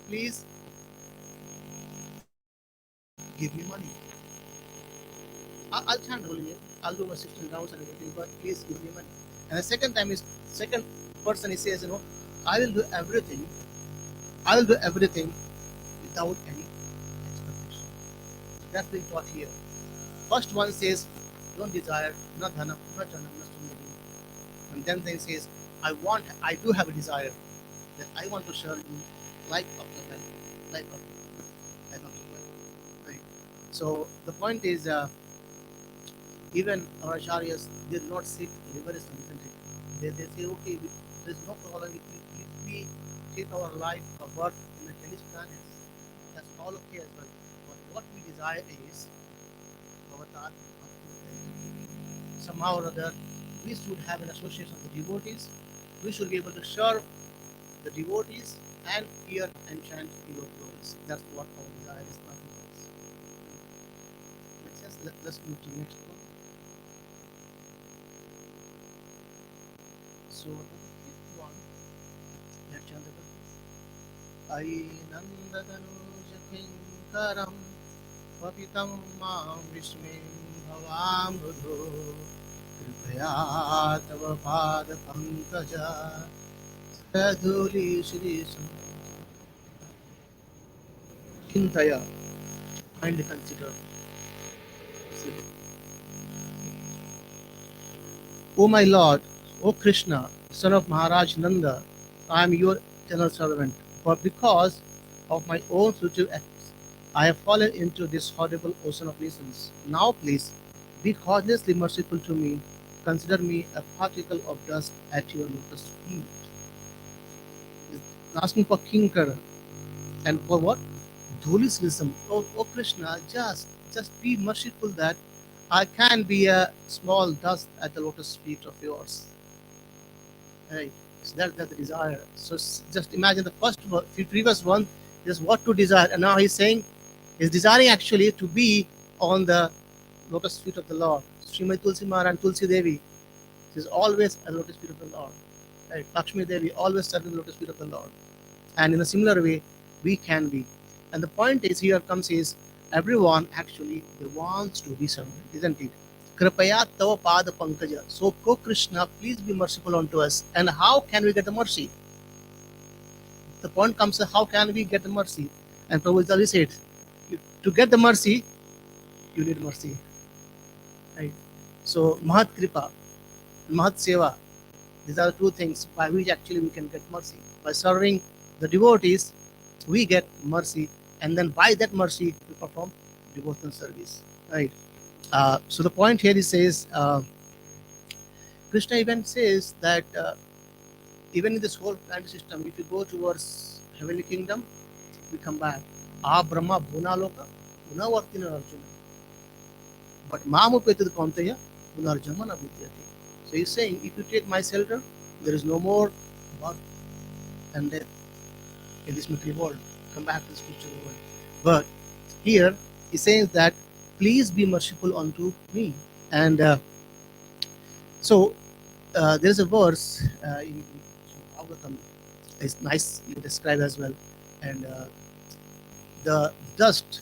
please give me money. I'll chant the holy name, I'll do my 16 rounds and everything, but please give me money. And the second person he says, I will do everything without any expectation. That's being taught here. First one says, don't desire, not dhanam, not janam, not sundari. And then he says, I do have a desire that I want to serve you life after life, life after life. Right? So the point is, even our acharyas, they do not seek liberation. They say, okay, there's no problem if we take our life or birth in the hellish planets. That's all okay as well. But what we desire is avatar. Somehow or other, we should have an association of the devotees. We should be able to serve the devotees and hear and chant your glories. That's what our desire is. Nothing else. Let's move to the next one. So the fifth one, let's chant the verse. Ai nandaganuja kinkaram papitam mam vismim bhavam budho kripaya tava pada pankaja sadhuli shri Chintaya, kindly consider. O my Lord, O Krishna, son of Maharaj Nanda, I am your eternal servant. For because of my own future acts, I have fallen into this horrible ocean of nations. Now, please, be causelessly merciful to me. Consider me a particle of dust at your lotus feet. He's asking for kinkar and for what? Dhulism. Oh Krishna, just be merciful that I can be a small dust at the lotus feet of yours. Right. So that's the desire. So just imagine the previous one is what to desire, and now he's saying he's desiring actually to be on the lotus feet of the Lord. Srimati Tulsi Mara and Tulsi Devi is always at the lotus feet of the Lord. Right. Lakshmi Devi always serving the lotus feet of the Lord. And in a similar way, we can be. And the point is here comes is everyone actually they wants to be served, isn't it? Kripaya tava pada pankaja. So, O Krishna, please be merciful unto us. And how can we get the mercy? The point comes, how can we get the mercy? And Prabhupada said, to get the mercy, you need mercy. Right? So, Mahat Kripa, Mahat Seva, these are the two things by which actually we can get mercy. By serving the devotees, we get mercy, and then by that mercy, we perform devotional service. Right? So the point here he says, Krishna even says that even in this whole planet system, if you go towards heavenly kingdom, we come back. Ah Brahma Bhunaloka, Punavartina Arjuna. But Mamupetu Konteya, Punarjamana Vidyati. So he's saying, if you take my shelter, there is no more birth and death in this material world. Come back to the spiritual world. But here he says that please be merciful unto me. And so there's a verse in Bhagavatam, it's nicely described as well. And the dust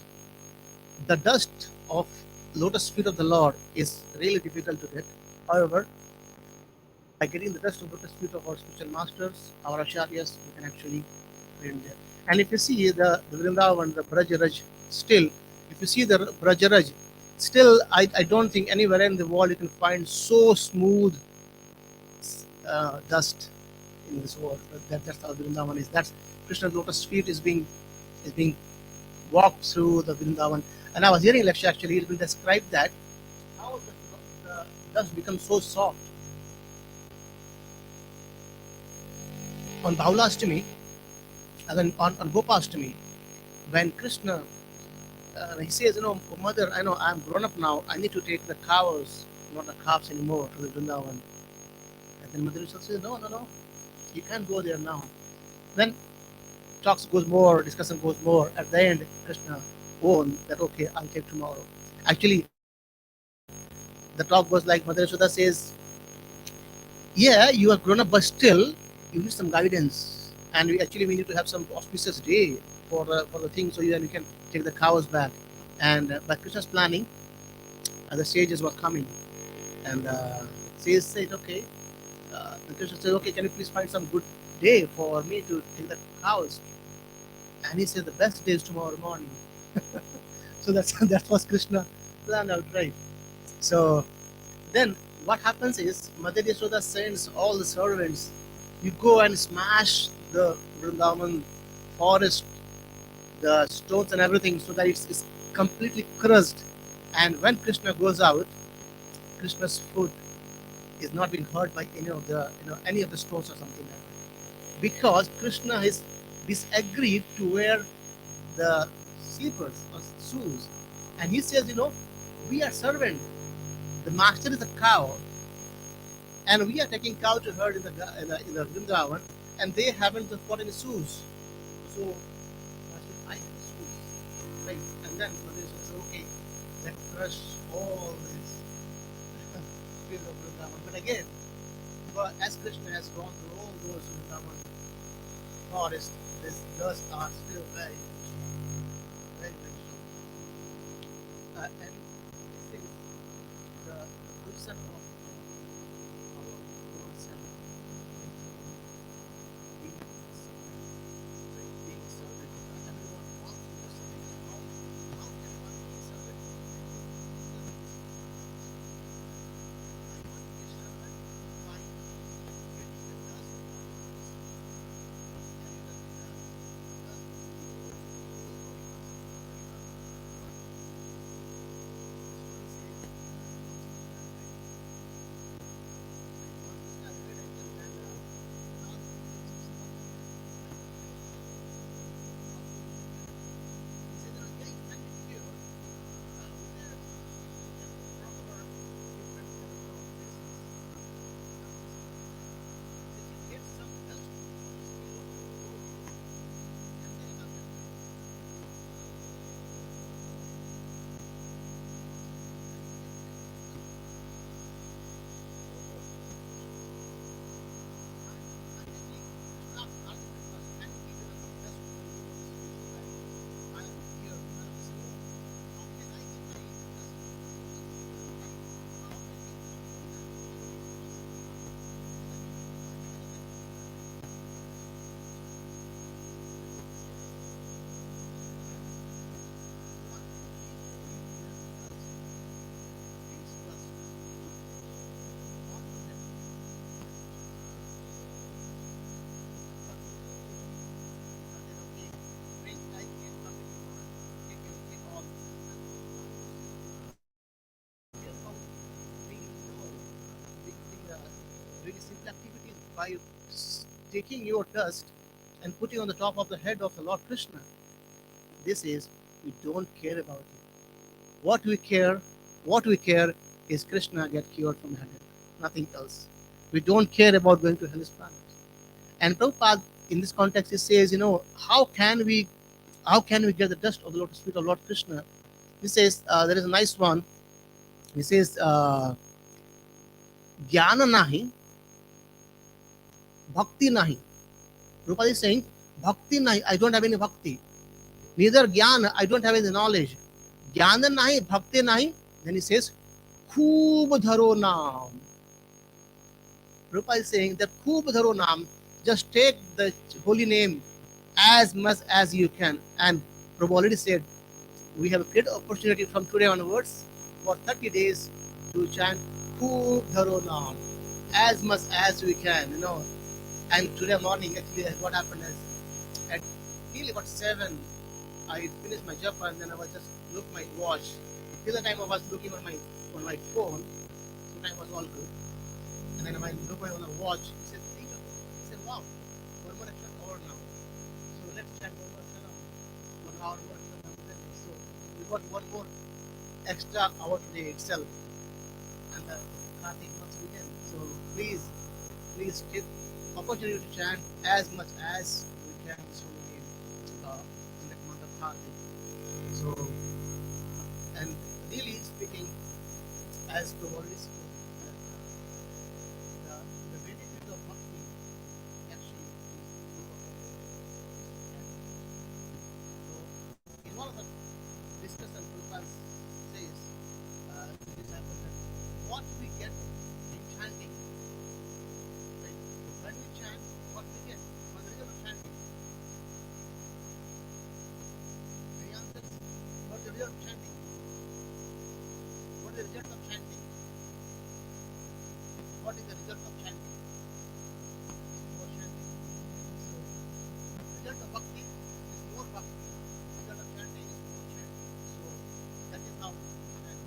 of lotus feet of the Lord is really difficult to get. However, by getting the dust of lotus feet of our spiritual masters, our acharyas, we can actually bring there. And if you see the Vrindavan, the Brajaraj, still, if you see the Brajaraj, still, I don't think anywhere in the world you can find so smooth dust in this world. That's how Vrindavan is. That's Krishna's lotus feet is being walked through the Vrindavan. And I was hearing a lecture actually, it will describe that how the dust becomes so soft. On Baulashtami, and then on Gopashtami, when Krishna he says, mother, I know I'm grown up now. I need to take the cows, not the calves anymore, to the Vrindavan. And then Mother Yashoda says, no, you can't go there now. Then discussion goes more. At the end, Krishna owned that, okay, I'll take tomorrow. Actually, the talk goes like Mother Yashoda says, yeah, you are grown up, but still, you need some guidance. And we need to have some auspicious day for the thing, so then we can take the cows back. And by Krishna's planning, the sages were coming, and sages said, okay. And Krishna said, okay, can you please find some good day for me to take the cows? And he said, the best day is tomorrow morning. So that was Krishna planned out, right? So then what happens is Mother Yashoda sends all the servants, you go and smash the Vrindavan forest, the stones and everything, so that it's completely crushed. And when Krishna goes out, Krishna's foot is not being hurt by any of the stones or something like that, because Krishna is disagreed to wear the slippers or shoes, and he says, we are servant. The master is a cow, and we are taking cow to herd in the Vrindavan, and they haven't got any shoes. So I have shoes, right? And then Mother says, okay, let's crush all this field of Vrindavan. But again, as Krishna has gone through all those Vrindavan forests, this dust are still very, very, very strong. And this is the position of our Lord Self being served. Everyone wants to be served. How can one be served? I want to be served by getting the dust of my lips. And you know, the dust doing a simple activity by taking your dust and putting on the top of the head of the Lord Krishna. This is, we don't care about it. What we care is Krishna get cured from heaven, nothing else. We don't care about going to hellish planet. And Prabhupada, in this context, he says, how can we get the dust of the lotus feet of Lord Krishna? He says, there is a nice one. He says, Jnana nahi, bhakti nahi. Prabhupada is saying, bhakti nahi, I don't have any bhakti. Neither jnana, I don't have any knowledge. Jnana nahi, bhakti nahi. Then he says, khoob dharo naam. Prabhupada is saying that khoob dharo naam, just take the holy name as much as you can. And Prabhupada already said, we have a great opportunity from today onwards for 30 days to chant khoob dharo naam as much as we can, And today morning, actually, what happened is at nearly about 7, I finished my japa and then I was just looking at my watch. Till the time I was looking on my phone, so time was all good. And then I looked on the watch. He said, wow, one more extra hour now. So let's chant one more extra hour. 1 hour more extra hour. So we got one more extra hour today itself. And the Kartik months begin. So please take opportunity to chant as much as we can in the month of Kartik. So, and really speaking, as to already spoke, the benefit of bhakti actually is so in one of the discussion, Prabhupada says this happens that what we get in chanting, right? When we chant, what we get? What is the result of chanting? Any answers? What is the result of chanting? What is the result of chanting? What is the result of chanting? More chanting. So, the result of bhakti is more bhakti. The result of chanting is more chanting. So, that is how we chant.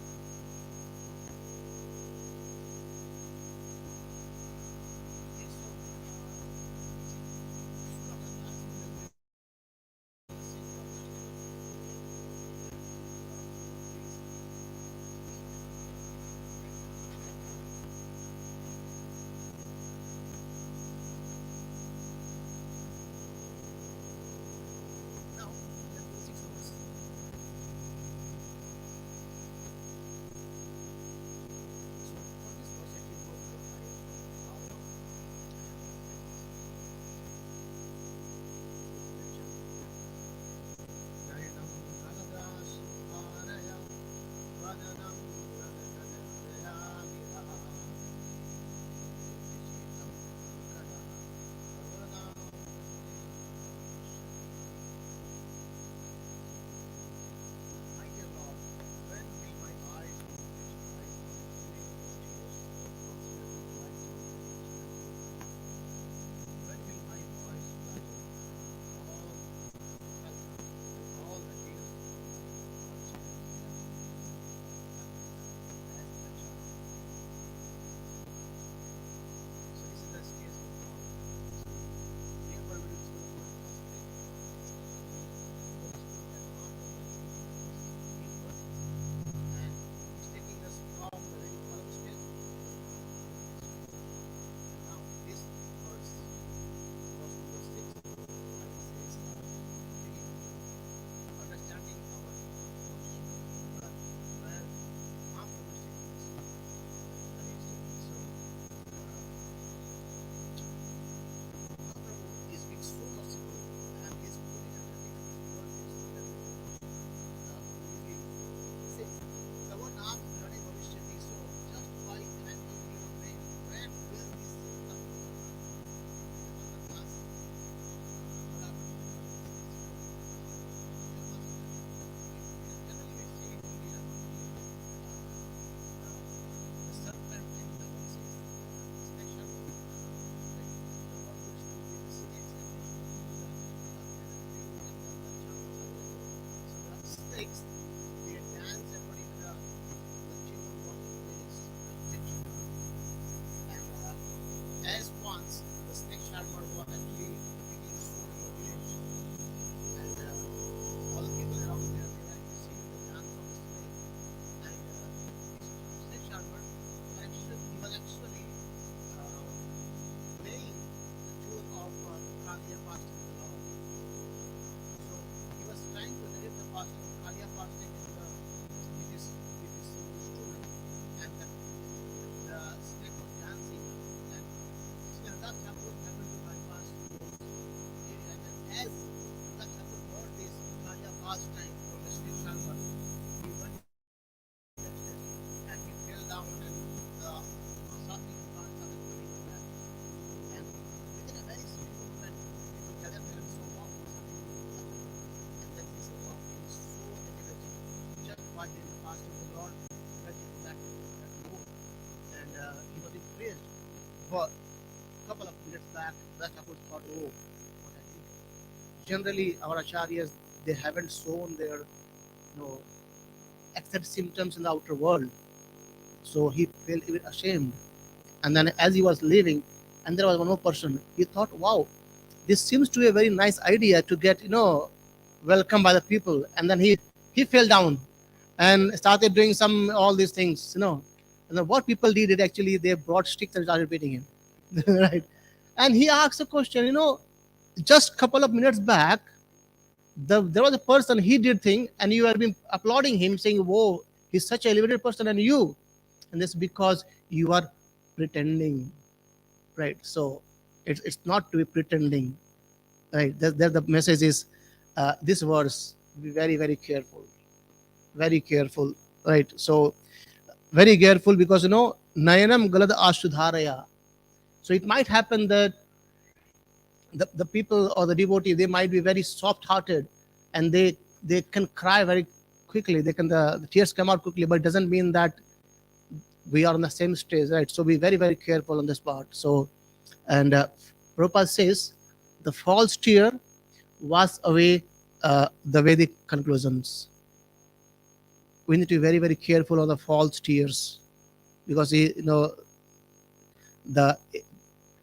shepherd was actually making so in the village, and all the people around there, they were actually seeing the dance of the snake. And this snake shepherd he was actually playing the tune of Kalia fasting in the Lord. So he was trying to narrate the fasting of Kalia fasting with his instrument, and the snake was dancing, and that shepherd happened to bypass those area. And as that shepherd heard this Kalia pastime from the snake shepherd, he went and he fell down, and the suffering parts started coming back. And within a very simple moment, people gathered there and saw, wow, what's happening to the shepherd? And then they said, wow, he is so energetic. Just by doing the fasting of the Lord, he went into that mode. And he was impressed. But a couple of minutes back, that shepherd thought, oh, what I did. Generally, our acharyas, they haven't shown their except symptoms in the outer world. So he felt even ashamed. And then as he was leaving, and there was one more person, he thought, wow, this seems to be a very nice idea to get, welcomed by the people. And then he fell down and started doing all these things, And then what people did, actually, they brought sticks and started beating him. Right. And he asked a question, just a couple of minutes back, there was a person, he did thing, and you have been applauding him, saying, whoa, he's such an elevated person, and you. And this because you are pretending, right? So it's not to be pretending, right? There the message is this verse, be very, very careful, right? So very careful, because nayanam galad ashudharaya. So it might happen that the people or the devotee, they might be very soft hearted, and they can cry very quickly, the tears come out quickly, but it doesn't mean that we are on the same stage, right? So be very, very careful on this part. So, and Prabhupada says the false tear wash away the Vedic conclusions. We need to be very, very careful on the false tears, because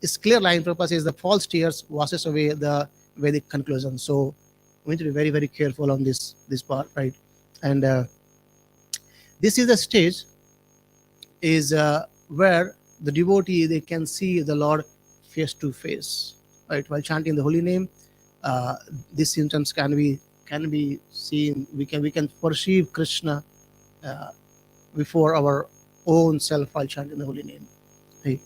it's clear line. Prabhupada says the false tears washes away the Vedic conclusion. So we need to be very, very careful on this part, right? And this is the stage is where the devotee, they can see the Lord face to face, right? While chanting the holy name, these symptoms can be seen. We can perceive Krishna before our own self while chanting the holy name. Right?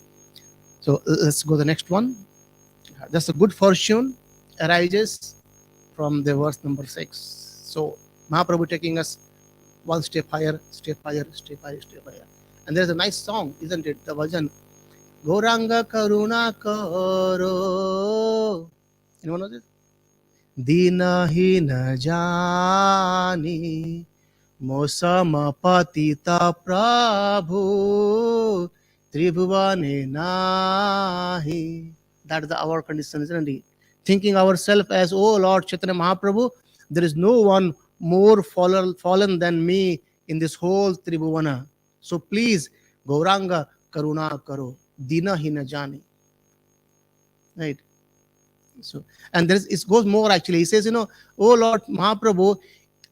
So let's go to the next one. Just a good fortune arises from the verse number 6. So Mahaprabhu taking us one step higher, step higher, step higher, step higher. And there's a nice song, isn't it? The version, Gauranga Karuna Karo. Anyone know this? Dina Hina Jani Mosama Patita Prabhu Tribhuvane Nahi. That is our condition, isn't it? Thinking ourselves as, oh Lord Chaitanya Mahaprabhu, there is no one more fallen than me in this whole Tribhuvana. So please, Gauranga Karuna Karo, Dina Hina Jani. Right? So, and it goes more actually. He says, oh Lord Mahaprabhu,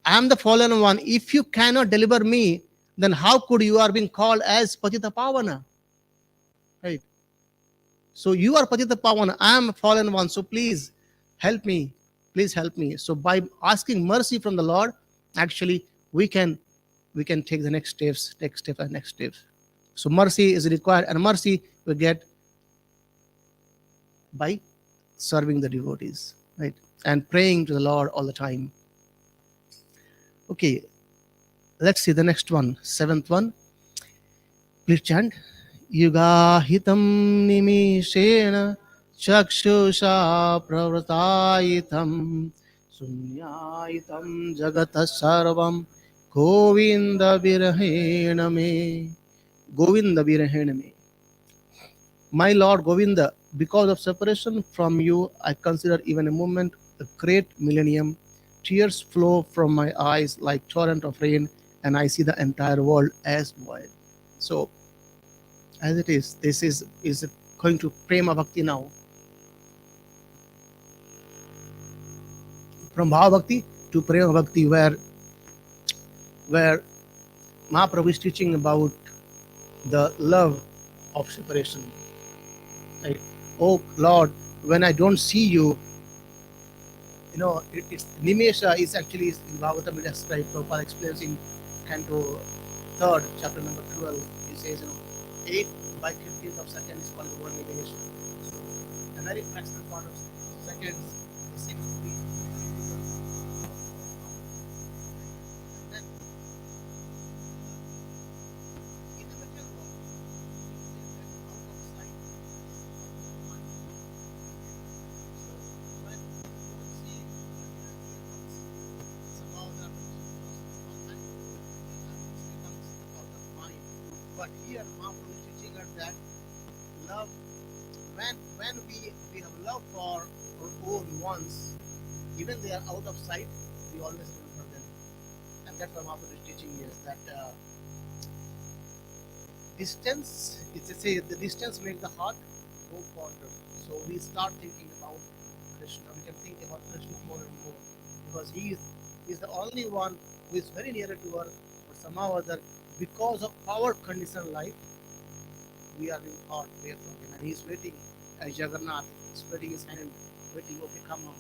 I am the fallen one. If you cannot deliver me, then how could you are being called as Patita Pavana? Right? So you are Patita Pavana, I am a fallen one. So please help me. Please help me. So by asking mercy from the Lord, actually we can take the next steps. So mercy is required, and mercy we get by serving the devotees, right? And praying to the Lord all the time. Okay, let's see the next one, 7th one. Please chant. Yugahitam nimishena chakshusha pravratayitam sunyaitam jagata sarvam Govinda Virahena me. Govinda Virahena me. My Lord Govinda, because of separation from you, I consider even a moment a great millennium. Tears flow from my eyes like torrent of rain, and I see the entire world as void. So, as it is, this is going to Prema Bhakti now. from Bhava Bhakti to Prema Bhakti, where Mahaprabhu is teaching about the love of separation. Like, oh Lord, when I don't see you, it's Nimesha is actually in Bhagavatam it is described. Prabhupada explains in Canto 3rd, chapter number 12. He says, 8 by 15th of second is called the word Nimesha. So, a very fractional part of seconds is 6 to be. Then, in the material world, it says that out of sight of mind. So, when you don't see what your ear comes, somehow that contact becomes out of mind. But here, Mahaprabhu is teaching us that love, when we have love for our own ones, even they are out of sight, we always remember them. And that's what Mahaprabhu is teaching us, that distance, it's a say, the distance makes the heart go further. So we start thinking about Krishna. We can think about Krishna more and more, because he is the only one who is very near to us, but somehow or other, because of our conditioned life, we are being far away from him, and he's waiting as Jagannath, spreading his hand, waiting, okay, come on.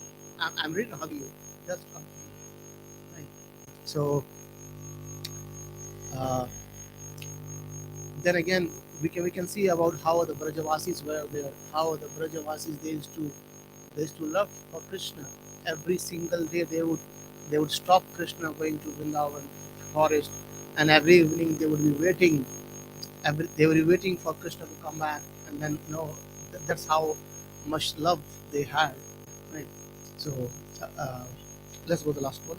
I'm ready to hug you. Just come to me. Right. So, then again, we can see about how the Brajavasis were there, how the Brajavasis they used to love for Krishna. Every single day they would stop Krishna going to Vrindavan forest, and every evening they would be waiting. They were waiting for Krishna to come back, and then that's how much love they had. Right. So let's go to the last one.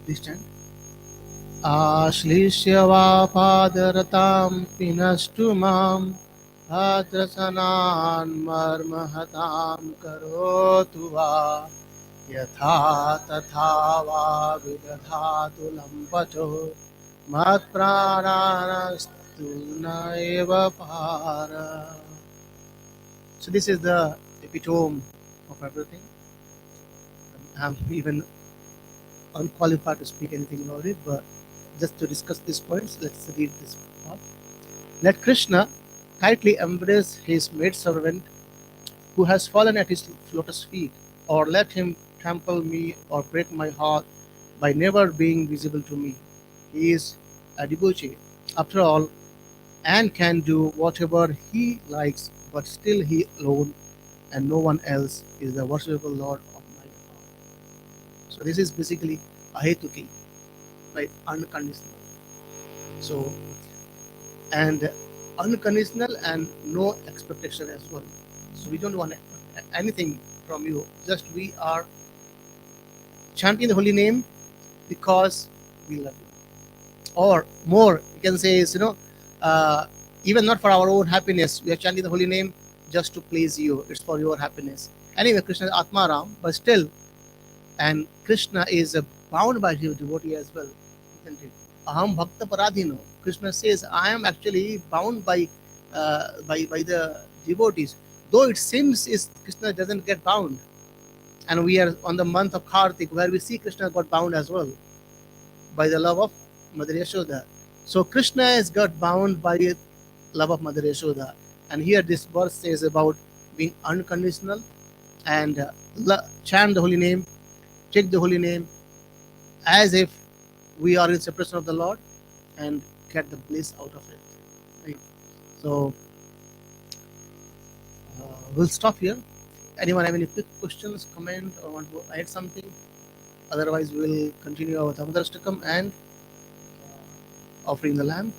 Please stand. Ashlisya vapadaratam pinastu mam adrasanan marmahatam karotu va yatha tatha va vidadhatu lampacho mat prananastu naeva para. So this is the epitome of everything. I'm even unqualified to speak anything about it, but just to discuss these points, let's read this part. Let Krishna tightly embrace his maidservant who has fallen at his lotus feet, or let him trample me or break my heart by never being visible to me. He is a debauchee, after all, and can do whatever he likes, but still he alone and no one else is the worshipable Lord of my heart. So this is basically ahetuki, right? Unconditional. So, and unconditional and no expectation as well. So we don't want anything from you. Just we are chanting the holy name because we love you. Or more, you can say is, even not for our own happiness. We are chanting the holy name just to please you. It's for your happiness. Anyway, Krishna is Atmaram, but still, and Krishna is bound by his devotee as well, isn't it? Aham bhakta paradhino. Krishna says, I am actually bound by the devotees. Though it seems is Krishna doesn't get bound, and we are on the month of Kartik where we see Krishna got bound as well by the love of Mother Yashoda. So Krishna has got bound by the love of Mother Yashoda, and here this verse says about being unconditional and chant the holy name, take the holy name as if we are in separation of the Lord and get the bliss out of it. Right? So we'll stop here. Anyone have any quick questions, comment, or want to add something? Otherwise, we'll continue our Dhammadarashtakam and offering the lamb.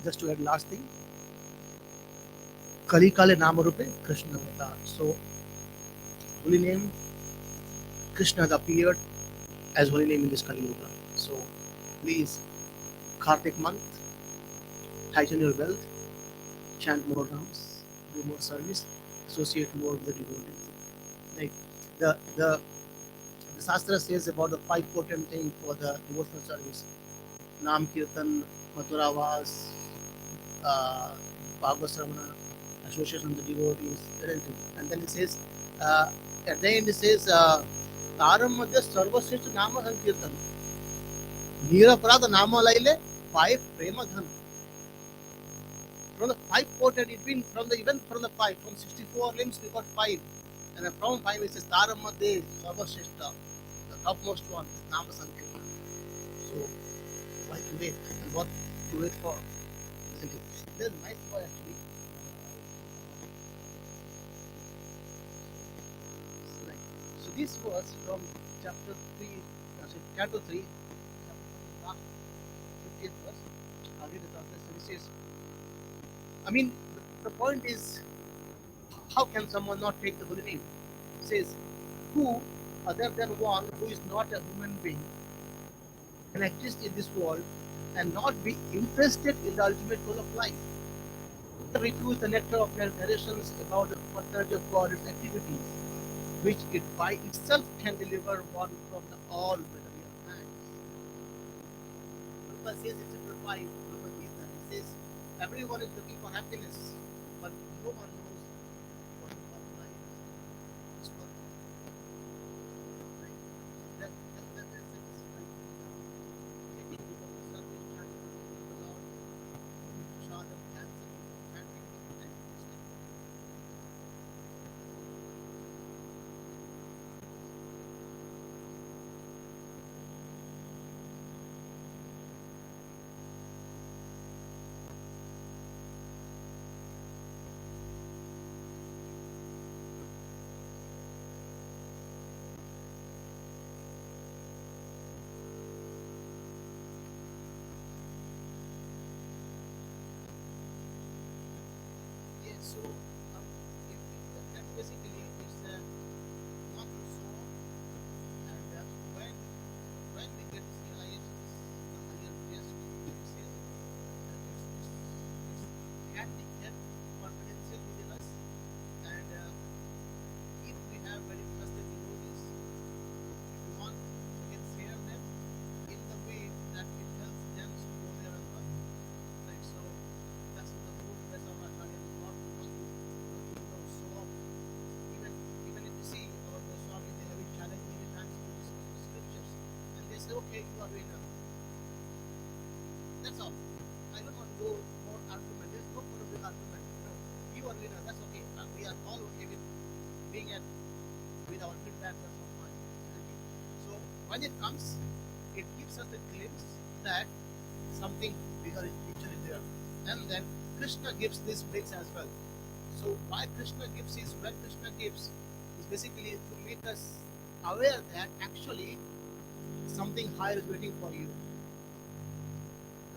Just to add last thing, Kali Kale Namarupe Krishna Avatar. So, holy name, Krishna has appeared as holy name in this Kali Yuga. So, please, Kartik month, tighten your belt, chant more rounds, do more service, associate more with the devotees. Like the The Shastra says about the 5 potent things for the devotional service: Nam Kirtan, Mathura Vas, uh, Balesvara Ramana, association of the devotees, everything. And then it says, at the end it says, Taram Madhya Sarvasreshta Nama Sankirtan. Niraparada Nama Laile, 5 Prema Dhan. From the 5 potent, it means from the even from the 5, from 64 limbs we got 5. And then from 5 it says Taram Madhya Sarvasreshta, the topmost one, Nama Sankirtan. So why to wait? And what to wait for? Isn't it? There's a nice boy actually. Right. So this was from chapter 3, chapter 3, last 50th verse. I'll read the translation. It says, I mean, the point is, how can someone not take the holy name? It says, who other than one who is not a human being can exist in this world and not be interested in the ultimate goal of life? Refuse the nectar of narrations about the personality of God, its activities, which it by itself can deliver one from the all material hands. Prabhupada says in chapter 5, Bhagavad Gita, he says, everyone is looking for happiness, but no one knows what the God life is for. Right? That is right. Taking people to service, trying to do the Lord, Shadam, dancing, chanting, and yeah, so that basically is not to show, and when we get this realization, the higher place, we say that it's can be kept confidential within us, and if we have very trusted devotees, if we want, we can share them in the way that it helps them to go there as well. Right, so that's the whole rest of our Acharya is not show off. Even if you see our Goswami, they have been challenged many times to discuss the scriptures, and they say, okay, you are winner. That's all. I don't want to go for argument. There's no point of the argument. You are winner. That's okay. We are all okay with being at with our feedback. That's all fine. Okay. So when it comes, it gives us a glimpse that something bigger is actually there. And then Krishna gives this bridge as well. So why Krishna gives is when Krishna gives is basically to make us aware that actually something higher is waiting for you.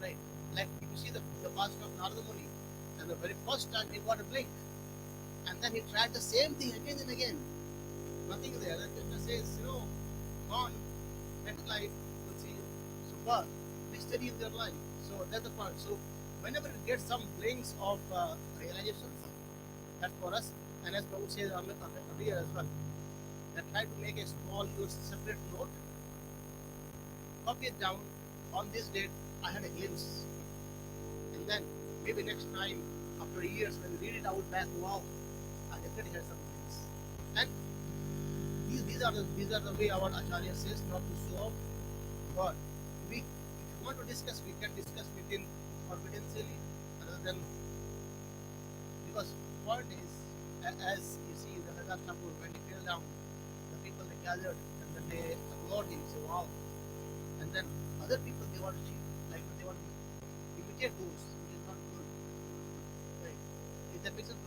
Right? Like if you see the pastor of Narada Muni, and the very first time he got a blink, and then he tried the same thing again and again. Nothing there. And Krishna says, go on, next life, we'll see you. So be steady in their life. So that's the point. So whenever we get some blinks of realizations, that's for us. And as Prabhu says earlier as well, that try to make a small, use separate note, copy it down. On this date, I had a glimpse. And then maybe next time, after years, when we read it out back, wow, I definitely had some glimpse. And these are the way our Acharya says not to show off. But if you want to discuss, we can discuss within confidentially, rather than, because the point is, as you see the Hadat Thakur, when he fell down, the people they gathered and then they applaud him, say wow. And then other people they want to see, like they want to imitate those, which is not good. Right? Is that makes sense?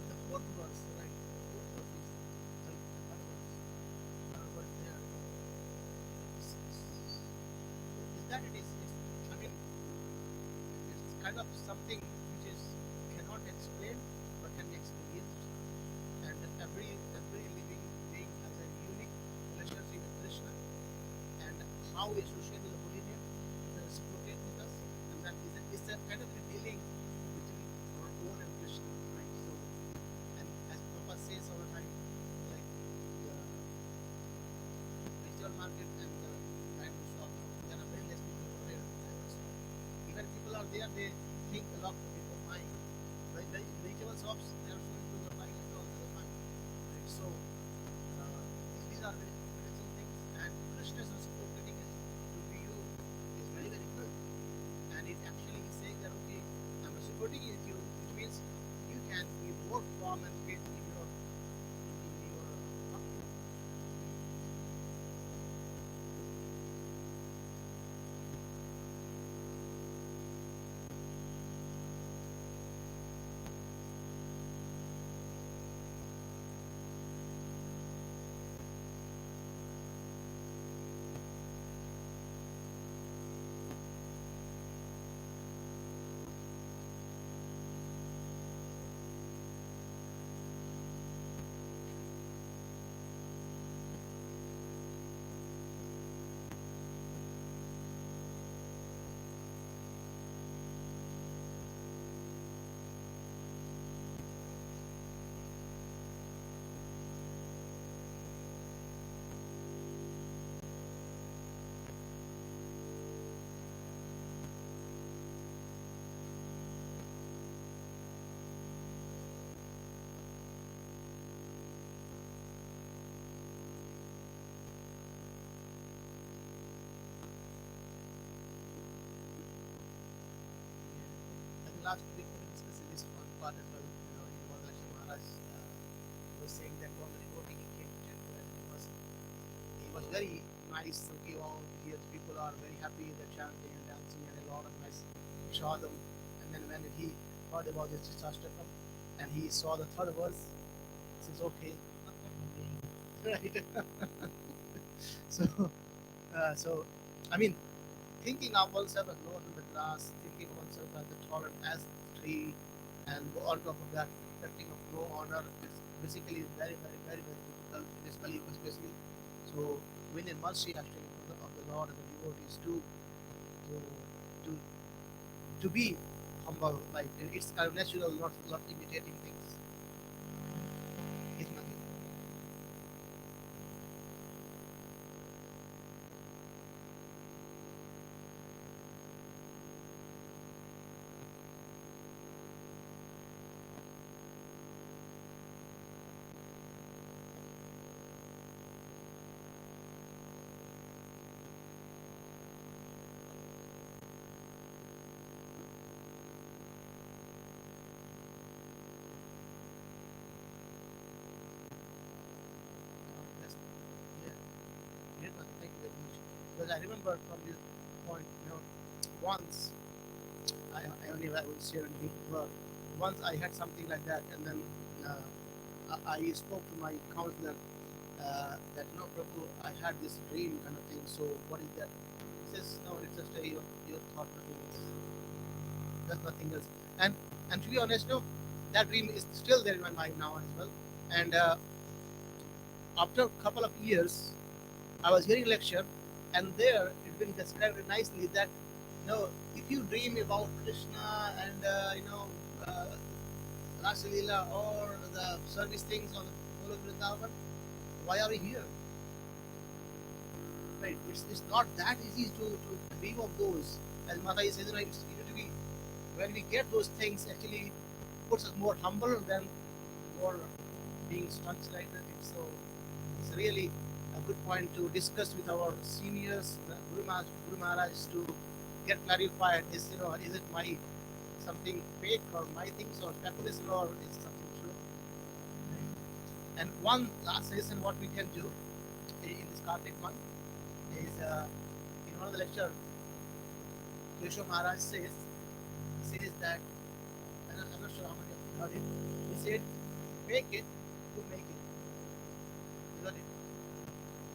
The fourth verse, that I mean, it's kind of something which is cannot explain but can be experienced. And every living being has a unique relationship with Krishna, and how we associate with the holy name, the reciprocate with us, and that is a kind of a dealing between our own and Krishna, right? So, and as Prabhupada says all the time, like the vegetable market and the diamond shop, there are very less people over there. Even people are there, they think a lot of people buying. But the vegetable shops, they are showing people buying and all the time. Right? So these are very confidential things, and Krishna's reciprocating it to you is very very good. And it actually is saying that okay, I'm reciprocating with you, which means you can be more firm and faith in your bhakti. And last week we discussed this one part as well. In Balesvara Maharaj was saying that one devotee he came to temple and he was very nice. Okay, all here people are very happy, they're chanting and dancing and a lot of nice saw them. And then when he heard about this Shastakam and he saw the third verse, he says, okay, right? So I mean, thinking of oneself as lower than the grass, thinking of oneself as the taller as the tree, and on top of that, expecting of no honor, it's basically very, very, very, very difficult in this Kali Yuga especially. So we need mercy actually of the Lord and the devotees to to be humble. Like it's kind of natural, not imitating things. It's nothing. That's, yeah. Yeah, no, thank you very much. Because I remember from this point, once I only I will share anything, but once I had something like that, and then I spoke to my counselor that no, Prabhu, I had this dream kind of thing. So what is that? He says, no, it's just your thought, nothing else. That's nothing else. And to be honest, no, that dream is still there in my mind now as well. And after a couple of years, I was hearing lecture, and there it's been described very nicely that if you dream about Krishna and Rasa Leela or the service things on the whole of Vrindavan, why are we here? Right? It's not that easy to dream of those. As Mataji says, it's easy to be when we get those things actually puts us more humble than more being structured like that. So it's really a good point to discuss with our seniors, Guru Maharaj, to get clarified. Is it my something fake or my things or speculation or is something true? And one last suggestion what we can do in this Kartik month is in one of the lecture, Keshav Maharaj says that, and I'm not sure how many of you heard it. He said, "Fake it to make it." You got it?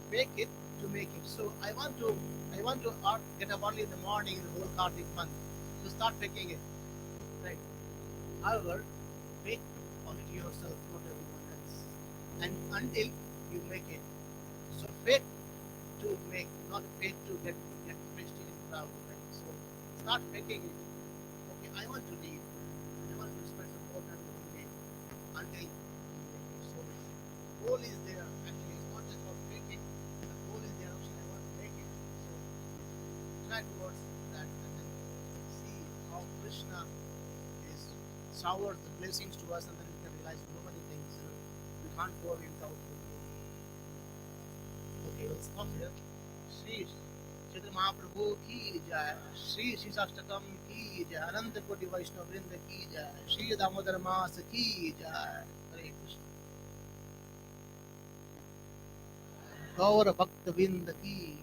Fake it to to make it. So I want to get up early in the morning in the whole Kartik month to start making it. Right. However, make only to yourself, not everyone else. And until you make it. So faith to make, not faith to get prestige in crowd. Right? So start making it. Okay, I want to lead. I want to spend some more time in the day until you make it. So goal is there. Actually, it's not just about making. The goal is there. Actually, I want to make it. So try towards that and then see how Krishna is showers the blessings to us, and then we can realize so many things. We can't go away without. Okay, let's stop here. Shri Chaitanya Mahaprabhu ki jai, Shri Shishastakam ki jai, Ananta Koti Vaishnava Vrinda ki jai, Shri Damodar Mas ki jai. Hare Krishna. Gaura Bhakta Vrinda ki